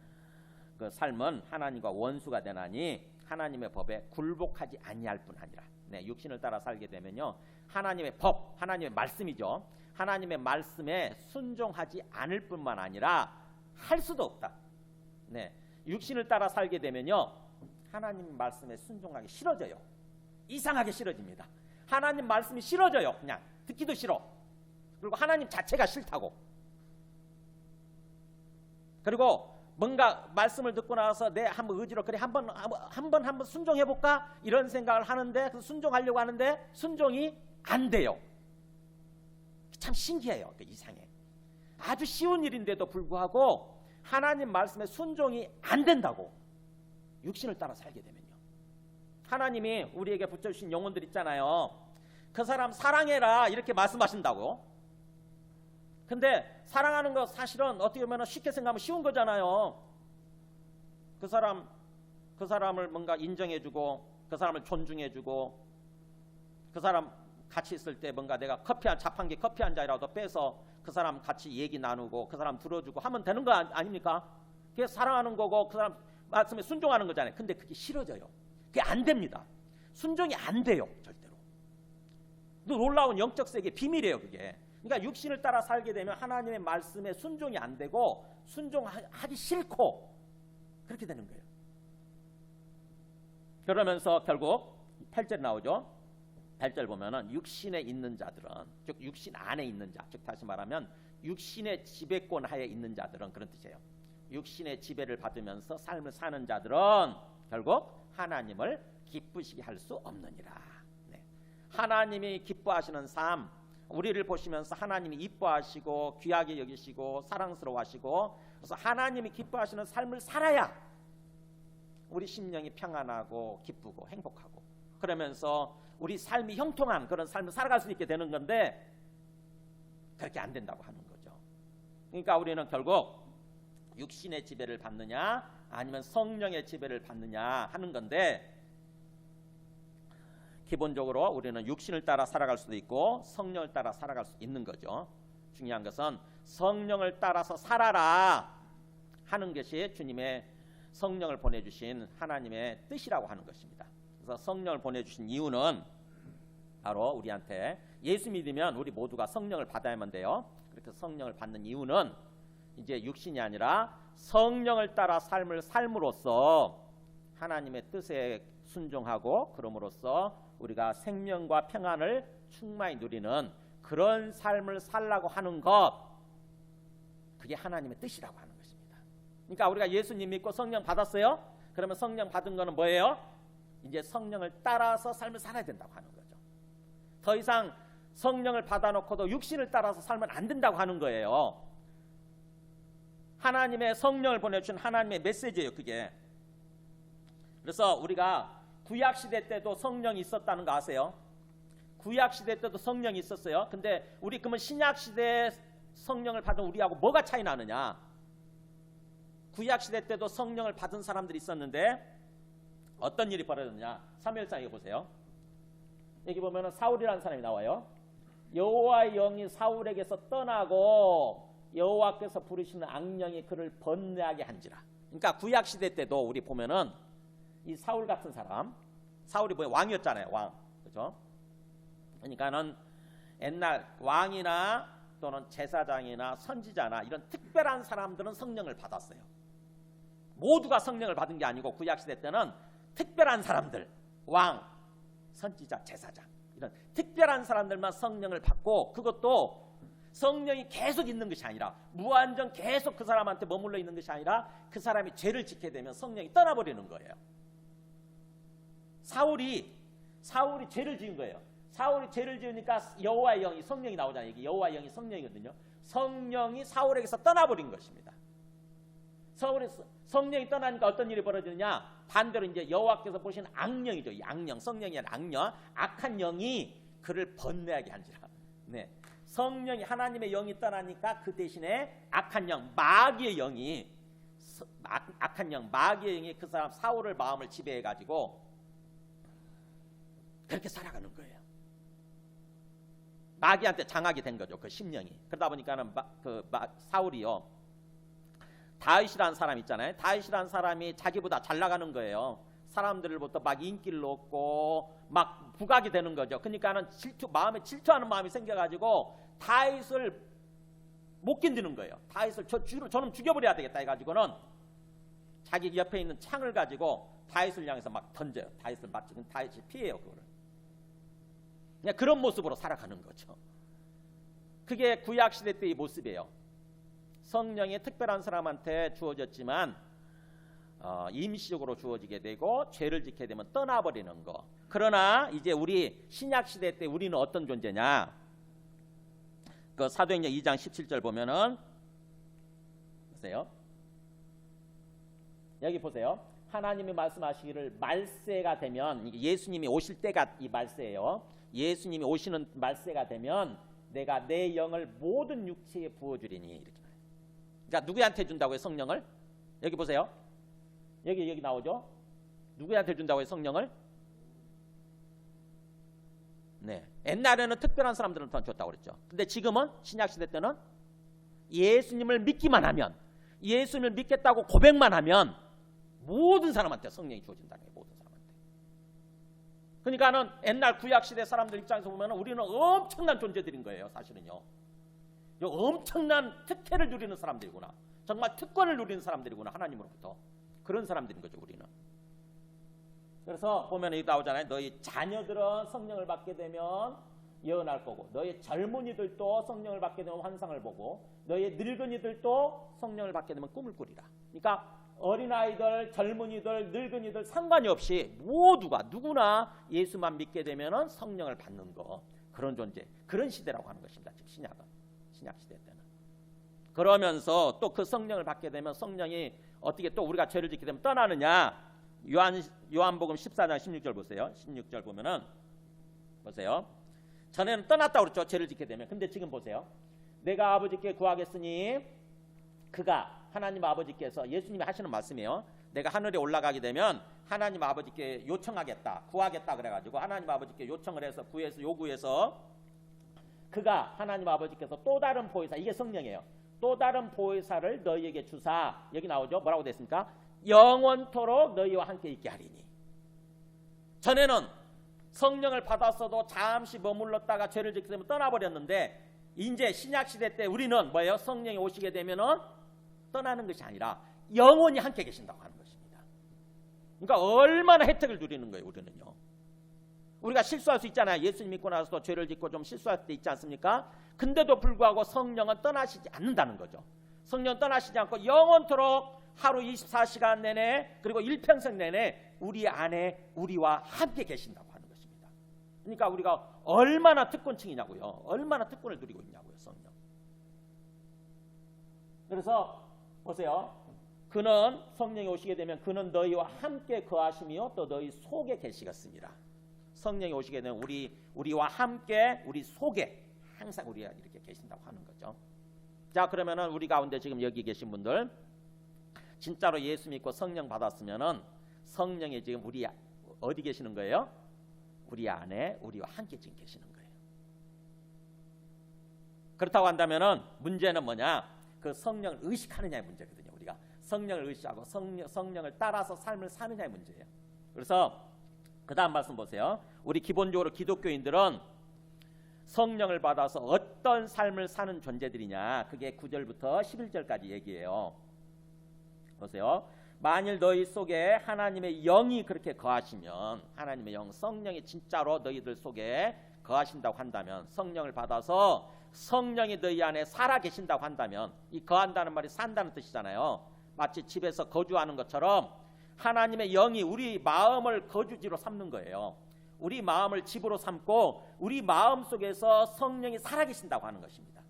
그 삶은 하나님과 원수가 되나니 하나님의 법에 굴복하지 아니할 뿐 아니라 네, 육신을 따라 살게 되면요 하나님의 법, 하나님의 말씀이죠. 하나님의 말씀에 순종하지 않을 뿐만 아니라 할 수도 없다. 네, 육신을 따라 살게 되면요 하나님 말씀에 순종하기 싫어져요. 이상하게 싫어집니다. 하나님 말씀이 싫어져요. 그냥 듣기도 싫어. 그리고 하나님 자체가 싫다고. 그리고 뭔가 말씀을 듣고 나서 내 한번 의지로 그래 한번 순종해 볼까 이런 생각을 하는데 그 순종하려고 하는데 순종이 안 돼요. 참 신기해요. 이상해. 아주 쉬운 일인데도 불구하고 하나님 말씀에 순종이 안 된다고. 육신을 따라 살게 되면요. 하나님이 우리에게 붙여주신 영혼들 있잖아요. 그 사람 사랑해라 이렇게 말씀하신다고. 근데 사랑하는 거 사실은 어떻게 보면 쉽게 생각하면 쉬운 거잖아요. 그 사람을 뭔가 인정해주고 그 사람을 존중해주고 그 사람 같이 있을 때 뭔가 내가 자판기 커피 한 잔이라도 빼서 그 사람 같이 얘기 나누고 그 사람 들어주고 하면 되는 거 아닙니까? 그게 사랑하는 거고 그 사람 말씀에 순종하는 거잖아요. 근데 그게 싫어져요. 그게 안 됩니다. 순종이 안 돼요. 절대로. 놀라운 영적 세계의 비밀이에요. 그게. 그러니까 육신을 따라 살게 되면 하나님의 말씀에 순종이 안 되고 순종하기 싫고 그렇게 되는 거예요. 그러면서 결국 8절 나오죠. 8절 보면은 육신에 있는 자들은 즉 육신 안에 있는 자, 즉 다시 말하면 육신의 지배권 하에 있는 자들은 그런 뜻이에요. 육신의 지배를 받으면서 삶을 사는 자들은 결국 하나님을 기쁘시게 할 수 없느니라. 네. 하나님이 기뻐하시는 삶, 우리를 보시면서 하나님이 이뻐하시고 귀하게 여기시고 사랑스러워하시고 그래서 하나님이 기뻐하시는 삶을 살아야 우리 심령이 평안하고 기쁘고 행복하고 그러면서 우리 삶이 형통한 그런 삶을 살아갈 수 있게 되는 건데 그렇게 안 된다고 하는 거죠. 그러니까 우리는 결국 육신의 지배를 받느냐 아니면 성령의 지배를 받느냐 하는 건데 기본적으로 우리는 육신을 따라 살아갈 수도 있고 성령을 따라 살아갈 수 있는 거죠. 중요한 것은 성령을 따라서 살아라 하는 것이 주님의 성령을 보내주신 하나님의 뜻이라고 하는 것입니다. 그래서 성령을 보내주신 이유는 바로 우리한테 예수 믿으면 우리 모두가 성령을 받아야만 돼요. 그렇게 성령을 받는 이유는 이제 육신이 아니라 성령을 따라 삶을 삶으로써 하나님의 뜻에 순종하고 그럼으로써 우리가 생명과 평안을 충만히 누리는 그런 삶을 살라고 하는 것, 그게 하나님의 뜻이라고 하는 것입니다. 그러니까 우리가 예수님 믿고 성령 받았어요? 그러면 성령 받은 거는 뭐예요? 이제 성령을 따라서 삶을 살아야 된다고 하는 거죠. 더 이상 성령을 받아놓고도 육신을 따라서 살면 안 된다고 하는 거예요. 하나님의 성령을 보내주신 하나님의 메시지예요, 그게. 그래서 우리가 구약시대 때도 성령이 있었다는 거 아세요? 구약 시대 때도 성령이 있었어요. 근데 우리 그러면 신약 시대에 성령을 받은 우리하고 뭐가 차이 나느냐? 구약 시대 때도 성령을 받은 사람들이 있었는데 어떤 일이 벌어졌느냐? 사무엘상 이거 보세요. 여기 보면은 사울이라는 사람이 나와요. 여호와의 영이 사울에게서 떠나고 여호와께서 부르시는 악령이 그를 번뇌하게 한지라. 그러니까 구약 시대 때도 우리 보면은 이 사울 같은 사람, 사울이 뭐야? 왕이었잖아요. 왕. 그죠? 그러니까는 옛날 왕이나 또는 제사장이나 선지자나 이런 특별한 사람들은 성령을 받았어요. 모두가 성령을 받은 게 아니고 구약 시대 때는 특별한 사람들, 왕, 선지자, 제사장 이런 특별한 사람들만 성령을 받고, 그것도 성령이 계속 있는 것이 아니라 무한정 계속 그 사람한테 머물러 있는 것이 아니라 그 사람이 죄를 짓게 되면 성령이 떠나버리는 거예요. 사울이 죄를 지은 거예요. 사울이 죄를 지으니까 여호와의 영이, 성령이 나오잖아요. 이게 여호와의 영이 성령이거든요. 성령이 사울에게서 떠나버린 것입니다. 성령이 떠나니까 어떤 일이 벌어지느냐? 반대로 이제 여호와께서 보시는 악령이죠. 이 악령, 성령이 아니라 악령, 악한 영이 그를 번뇌하게 한지라. 네. 성령이, 하나님의 영이 떠나니까 그 대신에 악한 영, 마귀의 영이, 악한 영, 마귀의 영이 그 사람 사울의 마음을 지배해 가지고 그렇게 살아가는 거예요. 마귀한테 장악이 된 거죠. 그 심령이. 그러다 보니까는 사울이요, 다윗이라는 사람 있잖아요. 다윗이라는 사람이 자기보다 잘 나가는 거예요. 사람들로부터 막 인기를 얻고 막 부각이 되는 거죠. 그러니까는 마음에 질투하는 마음이 생겨가지고 다윗을 못 견디는 거예요. 다윗을 저놈 죽여버려야 되겠다 해가지고는 자기 옆에 있는 창을 가지고 다윗을 향해서 막 던져요. 다윗을 맞추고 다윗이 피해요. 그거를. 그냥 그런 모습으로 살아가는 거죠. 그게 구약 시대 때의 모습이에요. 성령이 특별한 사람한테 주어졌지만 임시적으로 주어지게 되고 죄를 짓게 되면 떠나버리는 거. 그러나 이제 우리 신약 시대 때 우리는 어떤 존재냐? 그 사도행전 2장 17절 보면은 보세요. 여기 보세요. 하나님이 말씀하시기를 말세가 되면, 이게 예수님이 오실 때가 이 말세예요. 예수님이 오시는 말세가 되면 내가 내 영을 모든 육체에 부어주리니, 이렇게. 그러니까 누구한테 준다고요? 성령을? 여기 보세요. 여기 나오죠? 누구한테 준다고요? 성령을? 네. 옛날에는 특별한 사람들한테 줬다고 그랬죠. 근데 지금은 신약 시대 때는 예수님을 믿기만 하면, 예수님을 믿겠다고 고백만 하면 모든 사람한테 성령이 주어진다는 거예요. 모든 사람한테. 그러니까는 옛날 구약 시대 사람들 입장에서 보면 우리는 엄청난 존재들인 거예요. 사실은요. 엄청난 특혜를 누리는 사람들이구나. 정말 특권을 누리는 사람들이구나. 하나님으로부터. 그런 사람들인 거죠, 우리는. 그래서 보면 여기 나오잖아요. 너희 자녀들은 성령을 받게 되면 예언할 거고, 너희 젊은이들도 성령을 받게 되면 환상을 보고, 너희 늙은이들도 성령을 받게 되면 꿈을 꾸리라. 그러니까 어린아이들, 젊은이들, 늙은이들 상관이 없이 모두가, 누구나 예수만 믿게 되면 성령을 받는 거. 그런 존재, 그런 시대라고 하는 것입니다. 즉 신약 시대 때는. 그러면서 또 그 성령을 받게 되면 성령이 어떻게 또 우리가 죄를 짓게 되면 떠나느냐? 요한복음 14장 16절 보세요. 16절 보면은 보세요. 전에는 떠났다고 그랬죠. 죄를 짓게 되면. 근데 지금 보세요. 내가 아버지께 구하겠으니, 그가, 하나님 아버지께서, 예수님이 하시는 말씀이에요. 내가 하늘에 올라가게 되면 하나님 아버지께 요청하겠다, 구하겠다 그래가지고 하나님 아버지께 요청을 해서 구해서 요구해서, 그가, 하나님 아버지께서 또 다른 보혜사, 이게 성령이에요. 또 다른 보혜사를 너희에게 주사, 여기 나오죠. 뭐라고 됐습니까? 영원토록 너희와 함께 있게 하리니. 전에는 성령을 받았어도 잠시 머물렀다가 죄를 짓게 되면 떠나버렸는데, 이제 신약시대 때 우리는 뭐예요? 성령이 오시게 되면은 떠나는 것이 아니라 영원히 함께 계신다고 하는 것입니다. 그러니까 얼마나 혜택을 누리는 거예요, 우리는요. 우리가 실수할 수 있잖아요. 예수님 믿고 나서도 죄를 짓고 좀 실수할 때 있지 않습니까? 근데도 불구하고 성령은 떠나시지 않는다는 거죠. 성령은 떠나시지 않고 영원토록 하루 24시간 내내, 그리고 일평생 내내 우리 안에 우리와 함께 계신다고 하는 것입니다. 그러니까 우리가 얼마나 특권층이냐고요. 얼마나 특권을 누리고 있냐고요, 성령. 그래서 보세요. 성령이 오시게 되면 그는 너희와 함께 거하시며 또 너희 속에 계시겠습니다. 성령이 오시게 되면 우리와 함께 우리 속에 항상 우리가 이렇게 계신다고 하는 거죠. 자, 그러면은 우리 가운데 지금 여기 계신 분들 진짜로 예수 믿고 성령 받았으면은 성령이 지금 우리 어디 계시는 거예요? 우리 안에 우리와 함께 지금 계시는 거예요. 그렇다고 한다면은 문제는 뭐냐? 그 성령을 의식하느냐의 문제거든요. 우리가 성령을 의식하고 성령을 따라서 삶을 사느냐의 문제예요. 그래서 그 다음 말씀 보세요. 우리 기본적으로 기독교인들은 성령을 받아서 어떤 삶을 사는 존재들이냐. 그게 9절부터 11절까지 얘기해요. 보세요. 만일 너희 속에 하나님의 영이 그렇게 거하시면, 하나님의 영, 성령이 진짜로 너희들 속에 거하신다고 한다면, 성령을 받아서 성령이 너희 안에 살아 계신다고 한다면, 이 거한다는 말이 산다는 뜻이잖아요. 마치 집에서 거주하는 것처럼 하나님의 영이 우리 마음을 거주지로 삼는 거예요. 우리 마음을 집으로 삼고 우리 마음 속에서 성령이 살아계신다고 하는 것입니다.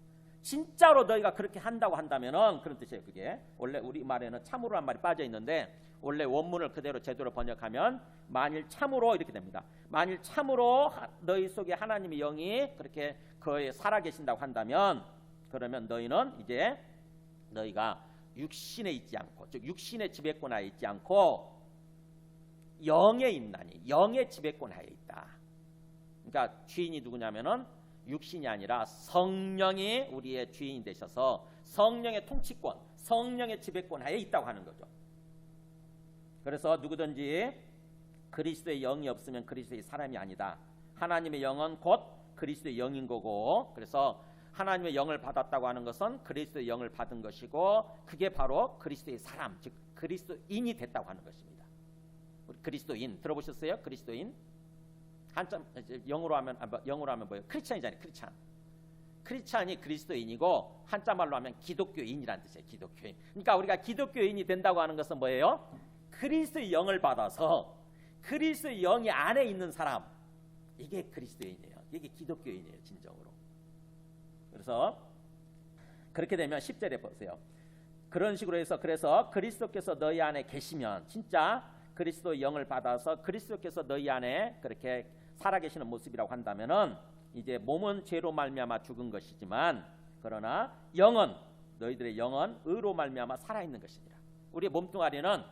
진짜로 너희가 그렇게 한다고 한다면은 그런 뜻이에요. 그게 원래 우리 말에는 참으로란 말이 빠져 있는데 원래 원문을 그대로 제대로 번역하면 만일 참으로 이렇게 됩니다. 만일 참으로 너희 속에 하나님의 영이 그렇게 거에 살아계신다고 한다면 그러면 너희는 이제 너희가 육신에 있지 않고, 즉 육신의 지배권하에 있지 않고 영에 있나니, 영의 지배권하에 있다. 그러니까 주인이 누구냐면은 육신이 아니라 성령이 우리의 주인이 되셔서 성령의 통치권, 성령의 지배권하에 있다고 하는 거죠. 그래서 누구든지 그리스도의 영이 없으면 그리스도의 사람이 아니다. 하나님의 영은 곧 그리스도의 영인 거고, 그래서 하나님의 영을 받았다고 하는 것은 그리스도의 영을 받은 것이고, 그게 바로 그리스도의 사람, 즉 그리스도인이 됐다고 하는 것입니다. 우리 그리스도인 들어보셨어요? 그리스도인 한참 영어로 하면 뭐예요? 크리스찬이잖아요. 크리스찬이 그리스도인이고 한자말로 하면 기독교인이라는 뜻이에요. 기독교인. 그러니까 우리가 기독교인이 된다고 하는 것은 뭐예요? 그리스도의 영을 받아서 그리스도의 영이 안에 있는 사람, 이게 그리스도인이에요. 이게 기독교인이에요. 진정으로. 그래서 그렇게 되면 10절에 보세요. 그런 식으로 해서 그래서 그리스도께서 너희 안에 계시면, 진짜 그리스도의 영을 받아서 그리스도께서 너희 안에 그렇게 살아계시는 모습이라고 한다면은 이제 몸은 죄로 말미암아 죽은 것이지만 그러나 영은, 너희들의 영은 의로 말미암아 살아있는 것이니라. 우리의 몸뚱아리는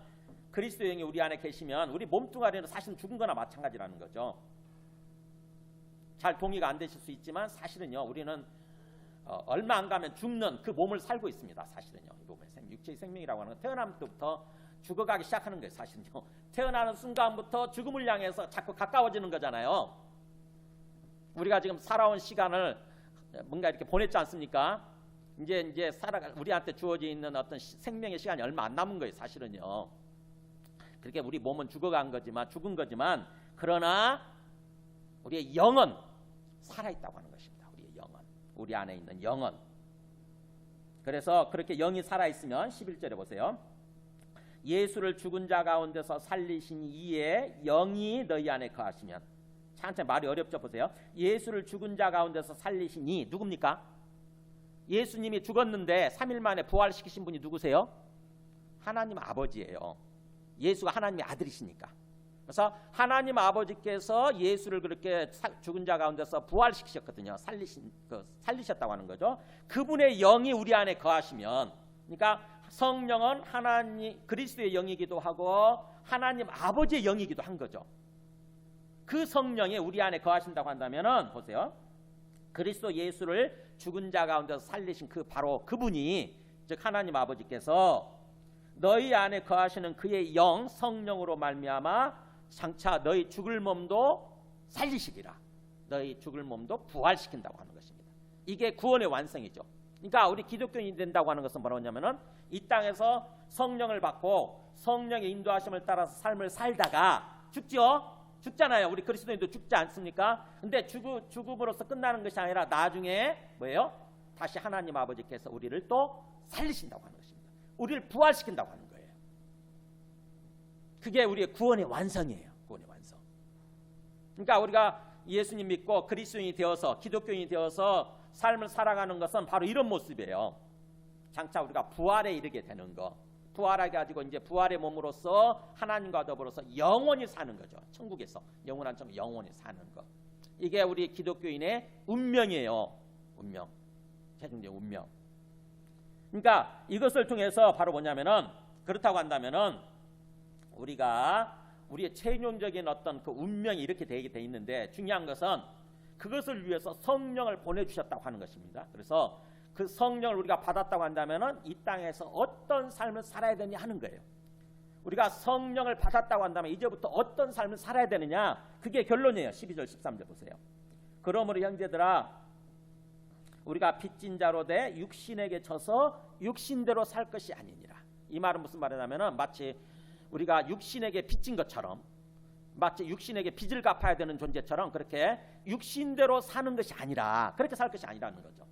그리스도의 영이 우리 안에 계시면 우리 몸뚱아리는 사실은 죽은 거나 마찬가지라는 거죠. 잘 동의가 안 되실 수 있지만 사실은요, 우리는 얼마 안 가면 죽는 그 몸을 살고 있습니다. 사실은요, 이 몸의 육체의 생명이라고 하는 건 태어날 때부터 죽어가기 시작하는 거예요. 사실은요, 태어나는 순간부터 죽음을 향해서 자꾸 가까워지는 거잖아요. 우리가 지금 살아온 시간을 뭔가 이렇게 보냈지 않습니까? 이제 우리한테 주어져 있는 어떤 생명의 시간이 얼마 안 남은 거예요. 사실은요. 그렇게 우리 몸은 죽은 거지만 그러나 우리의 영은 살아있다고 하는 것입니다. 우리의 영은, 우리 안에 있는 영은. 그래서 그렇게 영이 살아있으면 11절에 보세요. 예수를 죽은 자 가운데서 살리신 이에 영이 너희 안에 거하시면, 참 말이 어렵죠. 보세요. 예수를 죽은 자 가운데서 살리신 이 누굽니까? 예수님이 죽었는데 3일 만에 부활시키신 분이 누구세요? 하나님 아버지예요. 예수가 하나님의 아들이시니까. 그래서 하나님 아버지께서 예수를 그렇게 죽은 자 가운데서 부활시키셨거든요. 살리셨다고 하는 거죠. 그분의 영이 우리 안에 거하시면, 그러니까 성령은 하나님 그리스도의 영이기도 하고 하나님 아버지의 영이기도 한 거죠. 그 성령이 우리 안에 거하신다고 한다면은 보세요. 그리스도 예수를 죽은 자 가운데서 살리신 바로 그분이, 즉 하나님 아버지께서 너희 안에 거하시는 그의 영 성령으로 말미암아 장차 너희 죽을 몸도 살리시리라. 너희 죽을 몸도 부활시킨다고 하는 것입니다. 이게 구원의 완성이죠. 그러니까 우리 기독교인이 된다고 하는 것은 뭐냐면은 이 땅에서 성령을 받고 성령의 인도하심을 따라서 삶을 살다가 죽죠. 죽잖아요. 우리 그리스도인도 죽지 않습니까? 근데 죽음으로써 끝나는 것이 아니라 나중에 뭐예요? 다시 하나님 아버지께서 우리를 또 살리신다고 하는 것입니다. 우리를 부활시킨다고 하는 거예요. 그게 우리의 구원의 완성이에요. 구원의 완성. 그러니까 우리가 예수님 믿고 그리스도인이 되어서 기독교인이 되어서 삶을 살아가는 것은 바로 이런 모습이에요. 장차 우리가 부활에 이르게 되는 거. 부활해 가지고 이제 부활의 몸으로서 하나님과 더불어서 영원히 사는 거죠. 천국에서 영원한 점 영원히 사는 거. 이게 우리 기독교인의 운명이에요. 운명. 최종적 운명. 그러니까 이것을 통해서 바로 뭐냐면은 그렇다고 한다면은 우리가 우리의 최종적인 어떤 그 운명이 이렇게 되게 돼 있는데 중요한 것은 그것을 위해서 성령을 보내주셨다고 하는 것입니다. 그래서 그 성령을 우리가 받았다고 한다면은 이 땅에서 어떤 삶을 살아야 되냐 하는 거예요. 우리가 성령을 받았다고 한다면 이제부터 어떤 삶을 살아야 되느냐 그게 결론이에요. 12절 13절 보세요. 그러므로 형제들아 우리가 빚진 자로 돼 육신에게 져서 육신대로 살 것이 아니니라. 이 말은 무슨 말이냐면은 마치 우리가 육신에게 빚진 것처럼 마치 육신에게 빚을 갚아야 되는 존재처럼 그렇게 육신대로 사는 것이 아니라 그렇게 살 것이 아니라는 거죠.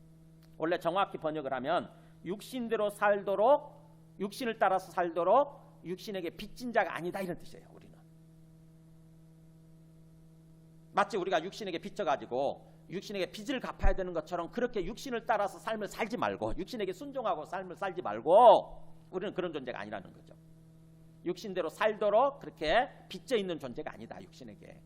원래 정확히 번역을 하면 육신대로 살도록 육신을 따라서 살도록 육신에게 빚진 자가 아니다 이런 뜻이에요. 우리는 마치 우리가 육신에게 빚져가지고 육신에게 빚을 갚아야 되는 것처럼 그렇게 육신을 따라서 삶을 살지 말고 육신에게 순종하고 삶을 살지 말고 우리는 그런 존재가 아니라는 거죠. 육신대로 살도록 그렇게 빚져 있는 존재가 아니다. 육신에게.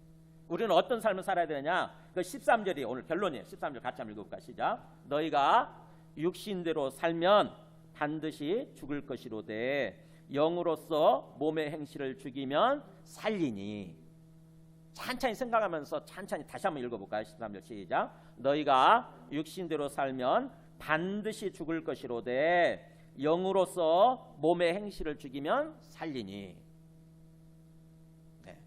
우리는 어떤 삶을 살아야 되느냐. 그 13절이 오늘 결론이에요. 13절 같이 한번 읽어볼까. 시작. 너희가 육신대로 살면 반드시 죽을 것이로되 영으로서 몸의 행실을 죽이면 살리니. 천천히 생각하면서 천천히 다시 한번 읽어볼까요? 13절 시작. 너희가 육신대로 살면 반드시 죽을 것이로되 영으로서 몸의 행실을 죽이면 살리니. 네.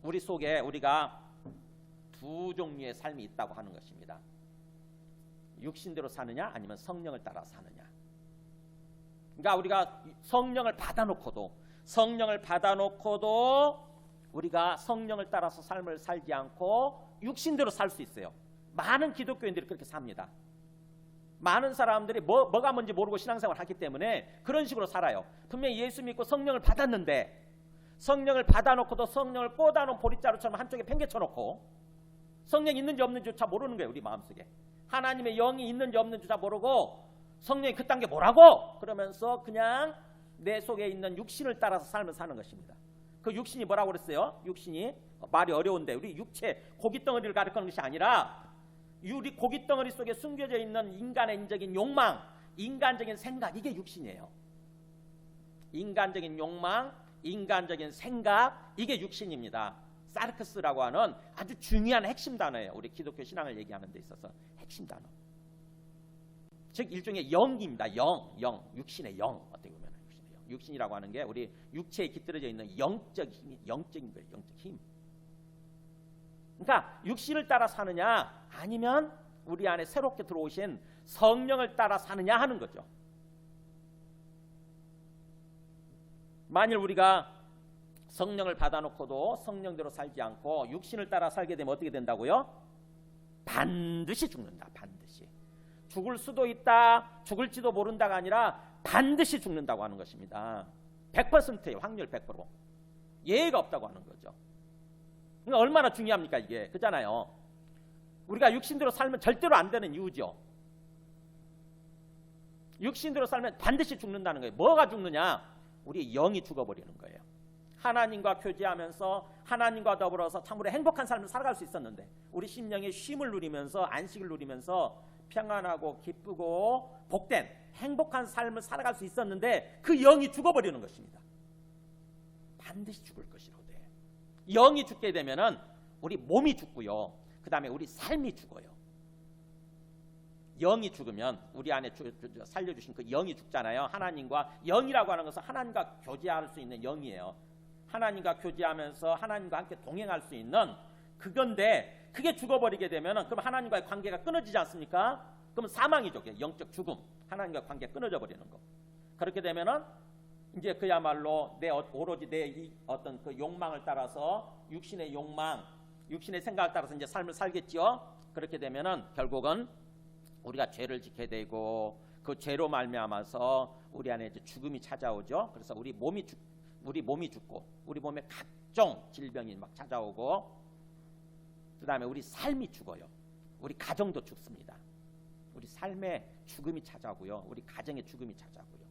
우리 속에 우리가 두 종류의 삶이 있다고 하는 것입니다. 육신대로 사느냐 아니면 성령을 따라 사느냐. 그러니까 우리가 성령을 받아놓고도 우리가 성령을 따라서 삶을 살지 않고 육신대로 살 수 있어요. 많은 기독교인들이 그렇게 삽니다. 많은 사람들이 뭐가 뭔지 모르고 신앙생활을 하기 때문에 그런 식으로 살아요. 분명히 예수 믿고 성령을 받았는데 성령을 받아놓고도 성령을 꽂아놓은 보릿자루처럼 한쪽에 팽개쳐놓고 성령이 있는지 없는지조차 모르는 거예요. 우리 마음속에 하나님의 영이 있는지 없는지조차 모르고 성령이 그딴 게 뭐라고 그러면서 그냥 내 속에 있는 육신을 따라서 삶을 사는 것입니다. 그 육신이 뭐라고 그랬어요? 육신이 말이 어려운데 우리 육체 고깃덩어리를 가리키는 것이 아니라 우리 고깃덩어리 속에 숨겨져 있는 인간적인 욕망, 인간적인 생각, 이게 육신이에요. 인간적인 욕망, 인간적인 생각, 이게 육신입니다. 사르크스라고 하는 아주 중요한 핵심 단어예요. 우리 기독교 신앙을 얘기하는 데 있어서 핵심 단어. 즉 일종의 영입니다. 영, 육신의 영. 어떻게 보면 육신의 영. 육신이라고 하는 게 우리 육체에 깃들어져 있는 영적 힘이 영적인 거예요. 영적 힘. 그러니까 육신을 따라 사느냐 아니면 우리 안에 새롭게 들어오신 성령을 따라 사느냐 하는 거죠. 만일 우리가 성령을 받아놓고도 성령대로 살지 않고 육신을 따라 살게 되면 어떻게 된다고요? 반드시 죽는다. 반드시. 죽을 수도 있다. 죽을지도 모른다가 아니라 반드시 죽는다고 하는 것입니다. 100%예요. 확률 100%. 예외가 없다고 하는 거죠. 그러니까 얼마나 중요합니까 이게. 그잖아요. 우리가 육신대로 살면 절대로 안 되는 이유죠. 육신대로 살면 반드시 죽는다는 거예요. 뭐가 죽느냐? 우리 영이 죽어버리는 거예요. 하나님과 교제하면서 하나님과 더불어서 참으로 행복한 삶을 살아갈 수 있었는데 우리 심령이 쉼을 누리면서 안식을 누리면서 평안하고 기쁘고 복된 행복한 삶을 살아갈 수 있었는데 그 영이 죽어버리는 것입니다. 반드시 죽을 것이로되. 영이 죽게 되면은 우리 몸이 죽고요. 그 다음에 우리 삶이 죽어요. 영이 죽으면 우리 안에 살려주신 그 영이 죽잖아요. 하나님과 영이라고 하는 것은 하나님과 교제할 수 있는 영이에요. 하나님과 교제하면서 하나님과 함께 동행할 수 있는 그건데 그게 죽어버리게 되면은 그럼 하나님과의 관계가 끊어지지 않습니까? 그럼 사망이죠. 영적 죽음. 하나님과 관계가 끊어져 버리는 거. 그렇게 되면은 이제 그야말로 오로지 내 어떤 그 욕망을 따라서 육신의 욕망, 육신의 생각을 따라서 이제 삶을 살겠지요. 그렇게 되면은 결국은 우리가 죄를 짓게 되고 그 죄로 말미암아서 우리 안에 이제 죽음이 찾아오죠. 그래서 우리 몸이 죽고 우리 몸에 각종 질병이 막 찾아오고 그다음에 우리 삶이 죽어요. 우리 가정도 죽습니다. 우리 삶에 죽음이 찾아오고요. 우리 가정에 죽음이 찾아오고요.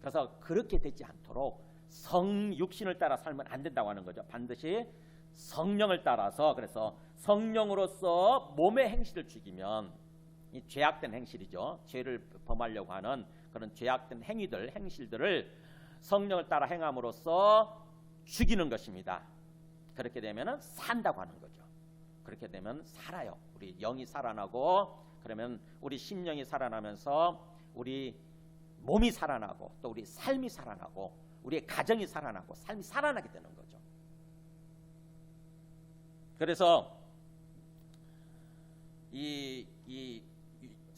그래서 그렇게 되지 않도록 육신을 따라 살면 안 된다고 하는 거죠. 반드시 성령을 따라서, 그래서 성령으로서 몸의 행실을 죽이면, 이 죄악된 행실이죠. 죄를 범하려고 하는 그런 죄악된 행실들을 성령을 따라 행함으로써 죽이는 것입니다. 그렇게 되면 산다고 하는 거죠. 그렇게 되면 살아요. 우리 영이 살아나고, 그러면 우리 심령이 살아나면서 우리 몸이 살아나고, 또 우리 삶이 살아나고, 우리의 가정이 살아나고, 삶이 살아나게 되는 거죠. 그래서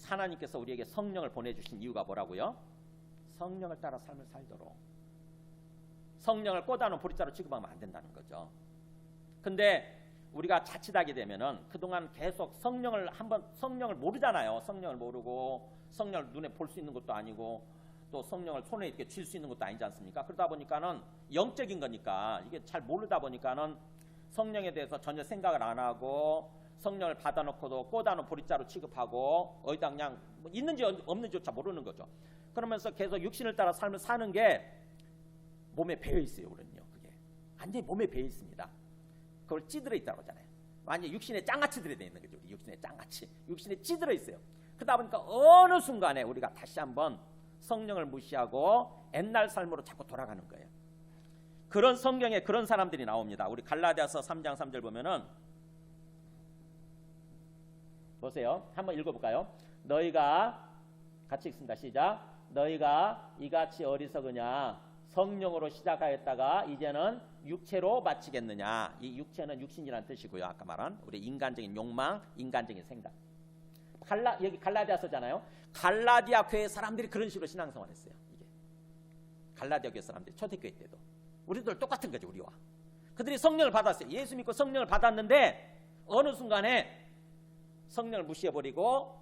하나님께서 우리에게 성령을 보내주신 이유가 뭐라고요? 성령을 따라 삶을 살도록. 성령을 꼬다는 보리자루 취급하면 안 된다는 거죠. 근데 우리가 자칫하게 되면은 그동안 계속 성령을 모르잖아요. 성령을 모르고, 성령을 눈에 볼 수 있는 것도 아니고, 또 성령을 손에 이렇게 쥘 수 있는 것도 아니지 않습니까? 그러다 보니까는 영적인 거니까 이게 잘 모르다 보니까는 성령에 대해서 전혀 생각을 안 하고, 성령을 받아놓고도 꼬다는 보리자루 취급하고, 어디다 그냥 있는지 없는지조차 모르는 거죠. 그러면서 계속 육신을 따라 삶을 사는 게 몸에 배어 있어요. 우리는요. 그게 완전히 몸에 배어 있습니다. 그걸 찌들어 있다고 하잖아요. 완전히 육신에 짱같이 들어 있는 거죠. 우리 육신에 짱같이, 육신에 찌들어 있어요. 그러다 보니까 어느 순간에 우리가 다시 한번 성령을 무시하고 옛날 삶으로 자꾸 돌아가는 거예요. 그런 성경에 그런 사람들이 나옵니다. 우리 갈라디아서 3장 3절 보면은, 보세요. 한번 읽어볼까요? 너희가, 같이 읽습니다. 시작. 너희가 이같이 어리석으냐, 성령으로 시작하였다가 이제는 육체로 마치겠느냐. 이 육체는 육신이라는 뜻이고요. 아까 말한 우리 인간적인 욕망, 인간적인 생각. 여기 갈라디아서잖아요. 갈라디아 교회 사람들이 그런 식으로 신앙생활했어요. 이게 갈라디아 교회 사람들이 초대교회 때도 우리들 똑같은 거죠. 우리와 그들이 성령을 받았어요. 예수 믿고 성령을 받았는데 어느 순간에 성령을 무시해버리고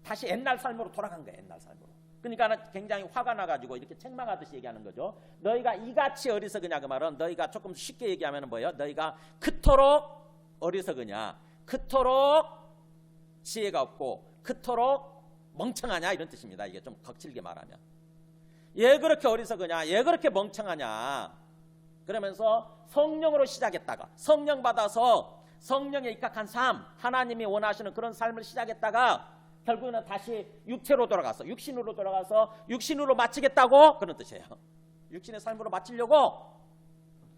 다시 옛날 삶으로 돌아간 거예요. 옛날 삶으로. 그러니까 굉장히 화가 나가지고 이렇게 책망하듯이 얘기하는 거죠. 너희가 이같이 어리석으냐, 그 말은 너희가 조금 쉽게 얘기하면 뭐예요? 너희가 그토록 어리석으냐, 그토록 지혜가 없고 그토록 멍청하냐, 이런 뜻입니다. 이게 좀 거칠게 말하면. 왜 그렇게 어리석으냐, 왜 그렇게 멍청하냐, 그러면서 성령으로 시작했다가 성령 받아서 성령에 입각한 삶, 하나님이 원하시는 그런 삶을 시작했다가 결국에는 다시 육체로 돌아가서, 육신으로 돌아가서 육신으로 마치겠다고, 그런 뜻이에요. 육신의 삶으로 마치려고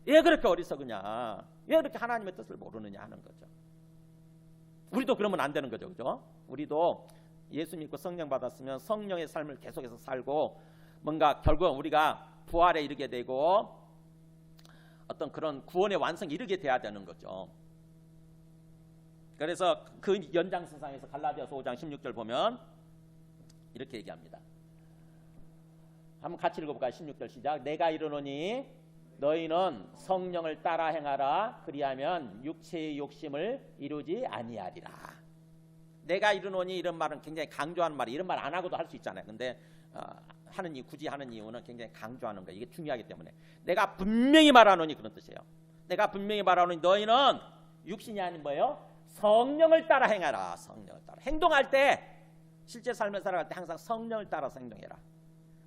왜 그렇게 어리석으냐, 왜 그렇게 하나님의 뜻을 모르느냐 하는 거죠. 우리도 그러면 안 되는 거죠. 그죠? 우리도 예수 믿고 성령 받았으면 성령의 삶을 계속해서 살고, 뭔가 결국은 우리가 부활에 이르게 되고 어떤 그런 구원의 완성에 이르게 돼야 되는 거죠. 그래서 그 연장선상에서 갈라디아서 5장 16절 보면 이렇게 얘기합니다. 한번 같이 읽어볼까요? 16절 시작. 내가 이르노니 너희는 성령을 따라 행하라. 그리하면 육체의 욕심을 이루지 아니하리라. 내가 이르노니, 이런 말은 굉장히 강조하는 말이, 이런 말 안 하고도 할 수 있잖아요. 근데 굳이 하는 이유는 굉장히 강조하는 거예요. 이게 중요하기 때문에. 내가 분명히 말하노니, 그런 뜻이에요. 내가 분명히 말하노니 너희는 육신이 아닌 뭐예요? 성령을 따라 행하라. 성령을 따라 행동할 때, 실제 삶을 살아갈 때 항상 성령을 따라서 행동해라.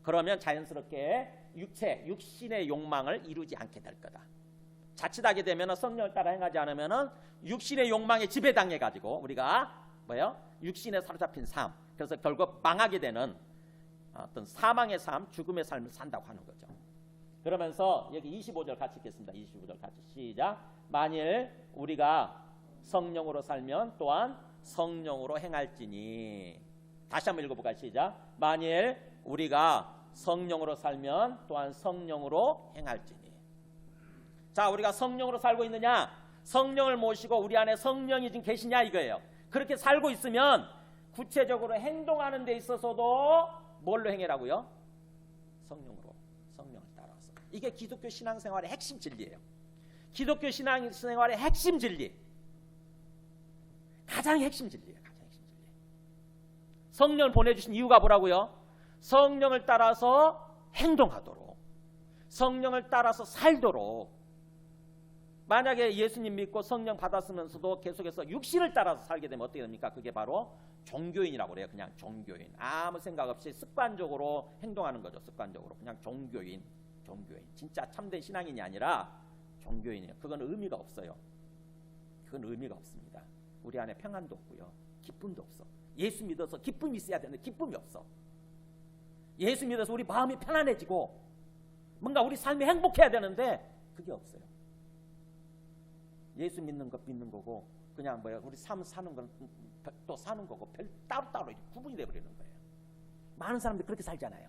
그러면 자연스럽게 육신의 욕망을 이루지 않게 될 거다. 자칫하게 되면 성령을 따라 행하지 않으면 육신의 욕망에 지배당해 가지고 우리가 뭐예요? 육신에 사로잡힌 삶, 그래서 결국 망하게 되는 어떤 사망의 삶, 죽음의 삶을 산다고 하는 거죠. 그러면서 여기 25절 같이 읽겠습니다. 25절 같이 시작. 만일 우리가 성령으로 살면 또한 성령으로 행할지니. 다시 한번 읽어볼까요? 시작. 만일 우리가 성령으로 살면 또한 성령으로 행할지니. 자, 우리가 성령으로 살고 있느냐, 성령을 모시고 우리 안에 성령이 지금 계시냐, 이거예요. 그렇게 살고 있으면 구체적으로 행동하는 데 있어서도 뭘로 행해라고요? 성령으로, 성령을 따라서. 이게 기독교 신앙생활의 핵심 진리예요. 기독교 신앙생활의 핵심 진리, 가장 핵심 진리예요. 가장 핵심 진리. 성령을 보내주신 이유가 뭐라고요? 성령을 따라서 행동하도록, 성령을 따라서 살도록. 만약에 예수님 믿고 성령 받았으면서도 계속해서 육신을 따라서 살게 되면 어떻게 됩니까? 그게 바로 종교인이라고 그래요. 그냥 종교인. 아무 생각 없이 습관적으로 행동하는 거죠. 습관적으로. 그냥 종교인. 진짜 참된 신앙인이 아니라 종교인이에요. 그건 의미가 없어요. 그건 의미가 없습니다. 우리 안에 평안도 없고요. 기쁨도 없어. 예수 믿어서 기쁨이 있어야 되는데 기쁨이 없어. 예수 믿어서 우리 마음이 편안해지고 뭔가 우리 삶이 행복해야 되는데 그게 없어요. 예수 믿는 것 믿는 거고 그냥 뭐야 우리 삶 사는 건 또 사는 거고 별 따로따로 구분이 돼버리는 거예요. 많은 사람들이 그렇게 살잖아요.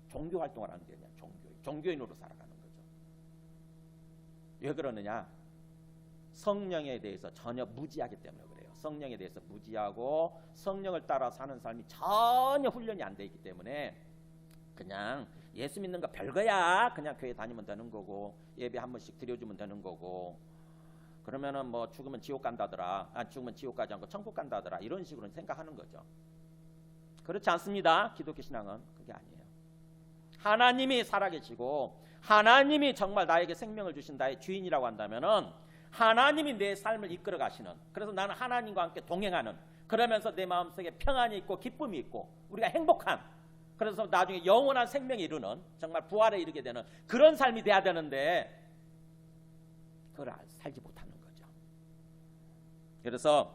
종교 활동을 하는 게 아니라 종교인으로 살아가는 거죠. 왜 그러느냐? 성령에 대해서 전혀 무지하기 때문에 그래요. 성령에 대해서 무지하고 성령을 따라 사는 삶이 전혀 훈련이 안 돼 있기 때문에 그냥 예수 믿는 거 별거야. 그냥 교회 다니면 되는 거고 예배 한 번씩 드려주면 되는 거고 그러면은 뭐 죽으면 지옥 간다더라. 죽으면 지옥 가지 않고 천국 간다더라. 이런 식으로 생각하는 거죠. 그렇지 않습니다. 기독교 신앙은 그게 아니에요. 하나님이 살아계시고 하나님이 정말 나에게 생명을 주신 나의 주인이라고 한다면은 하나님이 내 삶을 이끌어 가시는 그래서 나는 하나님과 함께 동행하는 그러면서 내 마음속에 평안이 있고 기쁨이 있고 우리가 행복한 그래서 나중에 영원한 생명에 이르는 정말 부활에 이르게 되는 그런 삶이 돼야 되는데 그걸 살지 못하는 거죠. 그래서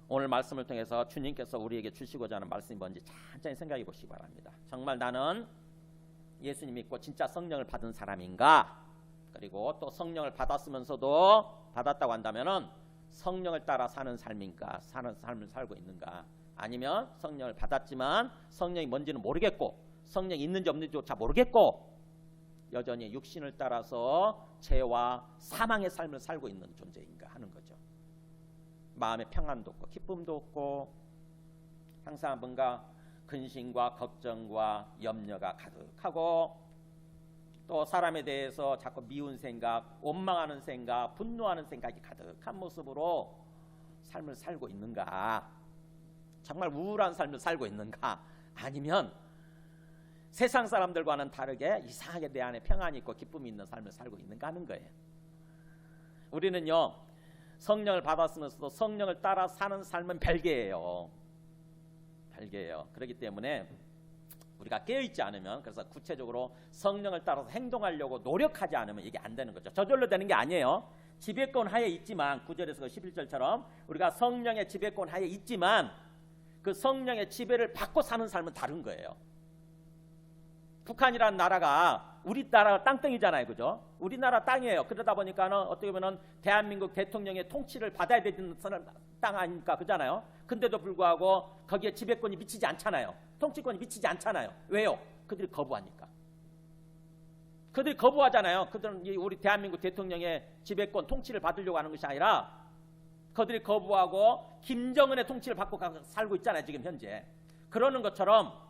오늘 말씀을 통해서 주님께서 우리에게 주시고자 하는 말씀이 뭔지 천천히 생각해 보시기 바랍니다. 정말 나는 예수님 믿고 진짜 성령을 받은 사람인가? 그리고 또 성령을 받았으면서도 받았다고 한다면은 성령을 따라 사는 삶인가? 사는 삶을 살고 있는가? 아니면 성령을 받았지만 성령이 뭔지는 모르겠고 성령이 있는지 없는지조차 모르겠고 여전히 육신을 따라서 죄와 사망의 삶을 살고 있는 존재인가 하는 거죠. 마음에 평안도 없고 기쁨도 없고 항상 뭔가 근심과 걱정과 염려가 가득하고 또 사람에 대해서 자꾸 미운 생각, 원망하는 생각, 분노하는 생각이 가득한 모습으로 삶을 살고 있는가? 정말 우울한 삶을 살고 있는가? 아니면 세상 사람들과는 다르게 이상하게 내 안에 평안이 있고 기쁨이 있는 삶을 살고 있는가 하는 거예요. 우리는요 성령을 받았으면서도 성령을 따라 사는 삶은 별개예요. 그렇기 때문에 우리가 깨어있지 않으면 그래서 구체적으로 성령을 따라서 행동하려고 노력하지 않으면 이게 안 되는 거죠. 저절로 되는 게 아니에요. 지배권 하에 있지만 9절에서 11절처럼 우리가 성령의 지배권 하에 있지만 그 성령의 지배를 받고 사는 삶은 다른 거예요. 북한이라는 나라가 우리 나라 땅덩이잖아요. 그죠? 우리나라 땅이에요. 그러다 보니까는 어떻게 보면 대한민국 대통령의 통치를 받아야 되는 땅 아닙니까? 그잖아요. 근데도 불구하고 거기에 지배권이 미치지 않잖아요. 통치권이 미치지 않잖아요. 왜요? 그들이 거부하니까. 그들이 거부하잖아요. 그들은 우리 대한민국 대통령의 지배권 통치를 받으려고 하는 것이 아니라 그들이 거부하고 김정은의 통치를 받고 살고 있잖아요. 지금 현재. 그러는 것처럼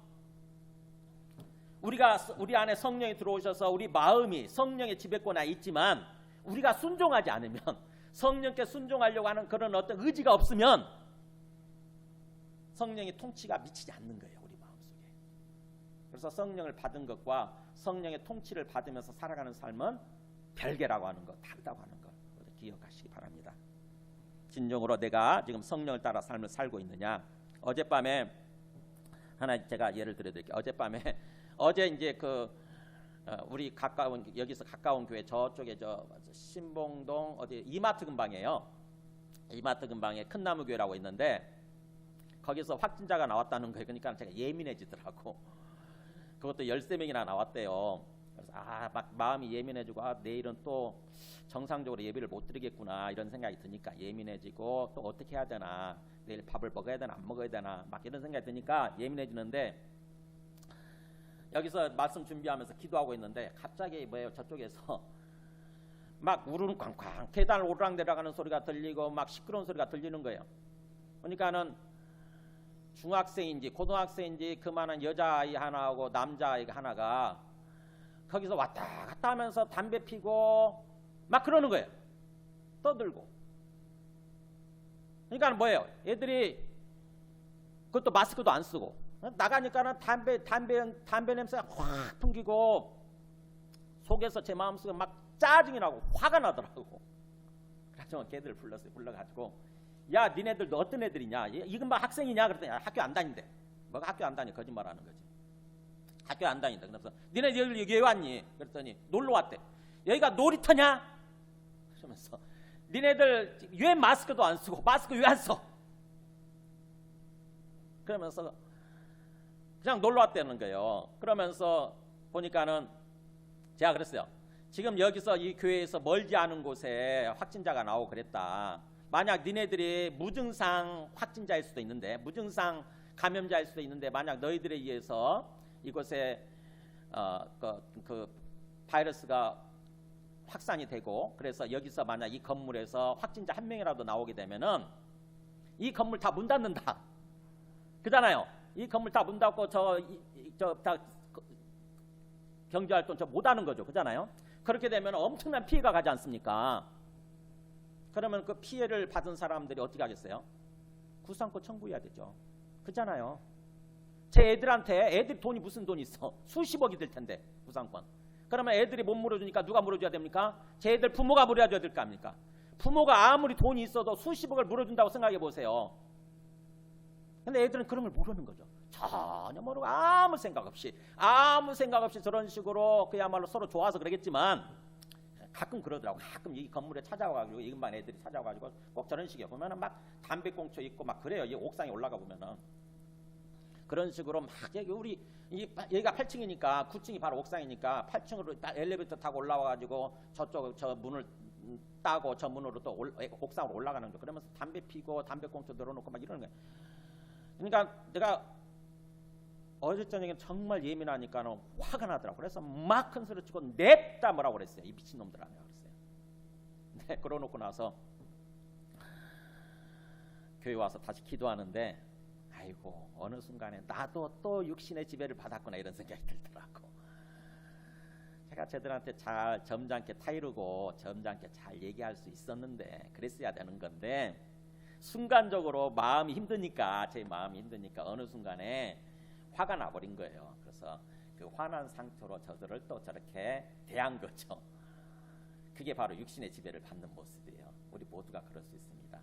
우리 안에 성령이 들어오셔서 우리 마음이 성령의 지배권에 있지만 우리가 순종하지 않으면 성령께 순종하려고 하는 그런 어떤 의지가 없으면 성령의 통치가 미치지 않는 거예요. 우리 마음속에. 그래서 성령을 받은 것과 성령의 통치를 받으면서 살아가는 삶은 별개라고 하는 것, 다르다고 하는 것 기억하시기 바랍니다. 진정으로 내가 지금 성령을 따라 삶을 살고 있느냐. 어젯밤에 하나 제가 예를 들어드릴게요. 어제 이제 우리 여기서 가까운 교회 저쪽에 신봉동 어디 이마트 근방이에요. 이마트 근방에 큰 나무 교회라고 있는데 거기서 확진자가 나왔다는 거예요. 그러니까 제가 예민해지더라고. 그것도 13명이나 나왔대요. 그래서 막 마음이 예민해지고 내일은 또 정상적으로 예배를 못 드리겠구나 이런 생각이 드니까 예민해지고 또 어떻게 해야 되나 내일 밥을 먹어야 되나 안 먹어야 되나 막 이런 생각이 드니까 예민해지는데 여기서 말씀 준비하면서 기도하고 있는데 갑자기 뭐예요? 저쪽에서 막 우르릉 쾅쾅 계단을 오르락 내려가는 소리가 들리고 막 시끄러운 소리가 들리는 거예요. 그러니까는 중학생인지 고등학생인지 그만한 여자아이 하나하고 남자아이 하나가 거기서 왔다 갔다 하면서 담배 피고 막 그러는 거예요. 떠들고. 그러니까 뭐예요? 애들이 그것도 마스크도 안 쓰고 나가니까는 담배 냄새가 확 풍기고 속에서 제 마음속에 막 짜증이 나고 화가 나더라고. 그래서 걔들 불렀어요. 불러가지고 야 니네들 너 어떤 애들이냐? 이건 뭐 학생이냐? 그랬더니 학교 안 다닌대. 뭐가 학교 안 다니? 거짓말하는 거지. 학교 안 다닌다. 그래서 니네 여기 왜 왔니? 그랬더니 놀러 왔대. 여기가 놀이터냐? 그러면서 니네들 왜 마스크도 안 쓰고 마스크 왜 안 써? 그러면서 그냥 놀러 왔다는 거예요. 그러면서 보니까는 제가 그랬어요. 지금 여기서 이 교회에서 멀지 않은 곳에 확진자가 나오고 그랬다. 만약 니네들이 무증상 확진자일 수도 있는데 무증상 감염자일 수도 있는데 만약 너희들에 의해서 이곳에 그 바이러스가 확산이 되고 그래서 여기서 만약 이 건물에서 확진자 한 명이라도 나오게 되면은 이 건물 다 문 닫는다. 그잖아요. 이 건물 다 문 닫고 다 경제활동 못 하는 거죠. 그잖아요. 그렇게 되면 엄청난 피해가 가지 않습니까? 그러면 그 피해를 받은 사람들이 어떻게 하겠어요? 구상권 청구해야 되죠. 그잖아요. 제 애들한테 애들 돈이 무슨 돈이 있어? 수십억이 될 텐데 구상권. 그러면 애들이 못 물어주니까 누가 물어줘야 됩니까? 제 애들 부모가 물어줘야 될 거 아닙니까? 부모가 아무리 돈이 있어도 수십억을 물어준다고 생각해 보세요. 근데 애들은 그런 걸 모르는 거죠. 전혀 모르고 아무 생각 없이 저런 식으로 그야말로 서로 좋아서 그러겠지만 가끔 그러더라고. 가끔 이 건물에 찾아와가지고 이금반 애들이 찾아와가지고 꼭 저런 식이에요. 보면은 막 담배꽁초 있고 막 그래요. 이 옥상에 올라가 보면은 그런 식으로 막 여기 여기가 8층이니까 9층이 바로 옥상이니까 8층으로 엘리베이터 타고 올라와가지고 저 문을 따고 저 문으로 또 옥상으로 올라가는 거죠. 그러면서 담배 피고 담배꽁초 늘어놓고 막 이러는 거예요. 그러니까 내가 어제 저녁에 정말 예민하니까는 화가 나더라고. 그래서 막 큰 소리 치고 냅다 뭐라고 그랬어요. 이 미친놈들 아니야 그랬어요. 네, 그러놓고 나서 교회 와서 다시 기도하는데 아이고 어느 순간에 나도 또 육신의 지배를 받았구나 이런 생각이 들더라고. 제가 쟤들한테 잘 점잖게 타이르고 점잖게 잘 얘기할 수 있었는데 그랬어야 되는 건데 순간적으로 마음이 힘드니까 제 마음이 힘드니까 어느 순간에 화가 나버린 거예요. 그래서 그 화난 상태로 저들을 또 저렇게 대한 거죠. 그게 바로 육신의 지배를 받는 모습이에요. 우리 모두가 그럴 수 있습니다.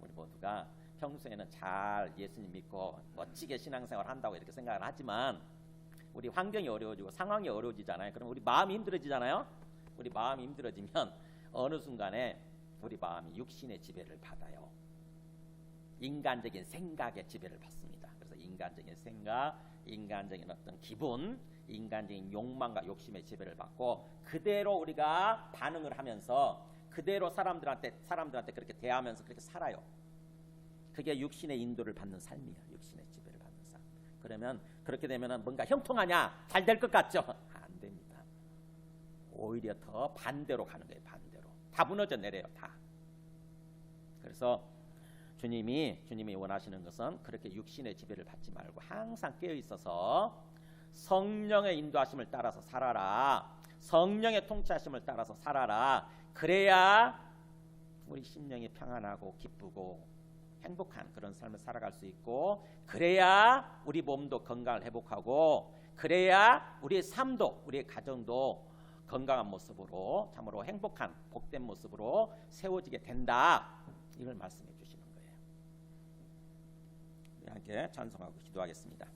우리 모두가 평소에는 잘 예수님 믿고 멋지게 신앙생활 한다고 이렇게 생각을 하지만 우리 환경이 어려워지고 상황이 어려워지잖아요. 그럼 우리 마음이 힘들어지잖아요. 우리 마음이 힘들어지면 어느 순간에 우리 마음이 육신의 지배를 받아요. 인간적인 생각의 지배를 받습니다. 그래서 인간적인 생각, 인간적인 어떤 기분, 인간적인 욕망과 욕심의 지배를 받고 그대로 우리가 반응을 하면서 그대로 사람들한테 그렇게 대하면서 그렇게 살아요. 그게 육신의 인도를 받는 삶이에요. 육신의 지배를 받는 삶. 그러면 그렇게 되면은 뭔가 형통하냐? 잘 될 것 같죠? 안 됩니다. 오히려 더 반대로 가는 거예요. 반대로. 다 무너져 내려요. 다. 그래서 주님이 원하시는 것은 그렇게 육신의 지배를 받지 말고 항상 깨어 있어서 성령의 인도하심을 따라서 살아라. 성령의 통치하심을 따라서 살아라. 그래야 우리 심령이 평안하고 기쁘고 행복한 그런 삶을 살아갈 수 있고 그래야 우리 몸도 건강을 회복하고 그래야 우리의 삶도 우리의 가정도 건강한 모습으로 참으로 행복한 복된 모습으로 세워지게 된다. 이걸 말씀해 주시는 거예요. 함께 찬송하고 기도하겠습니다.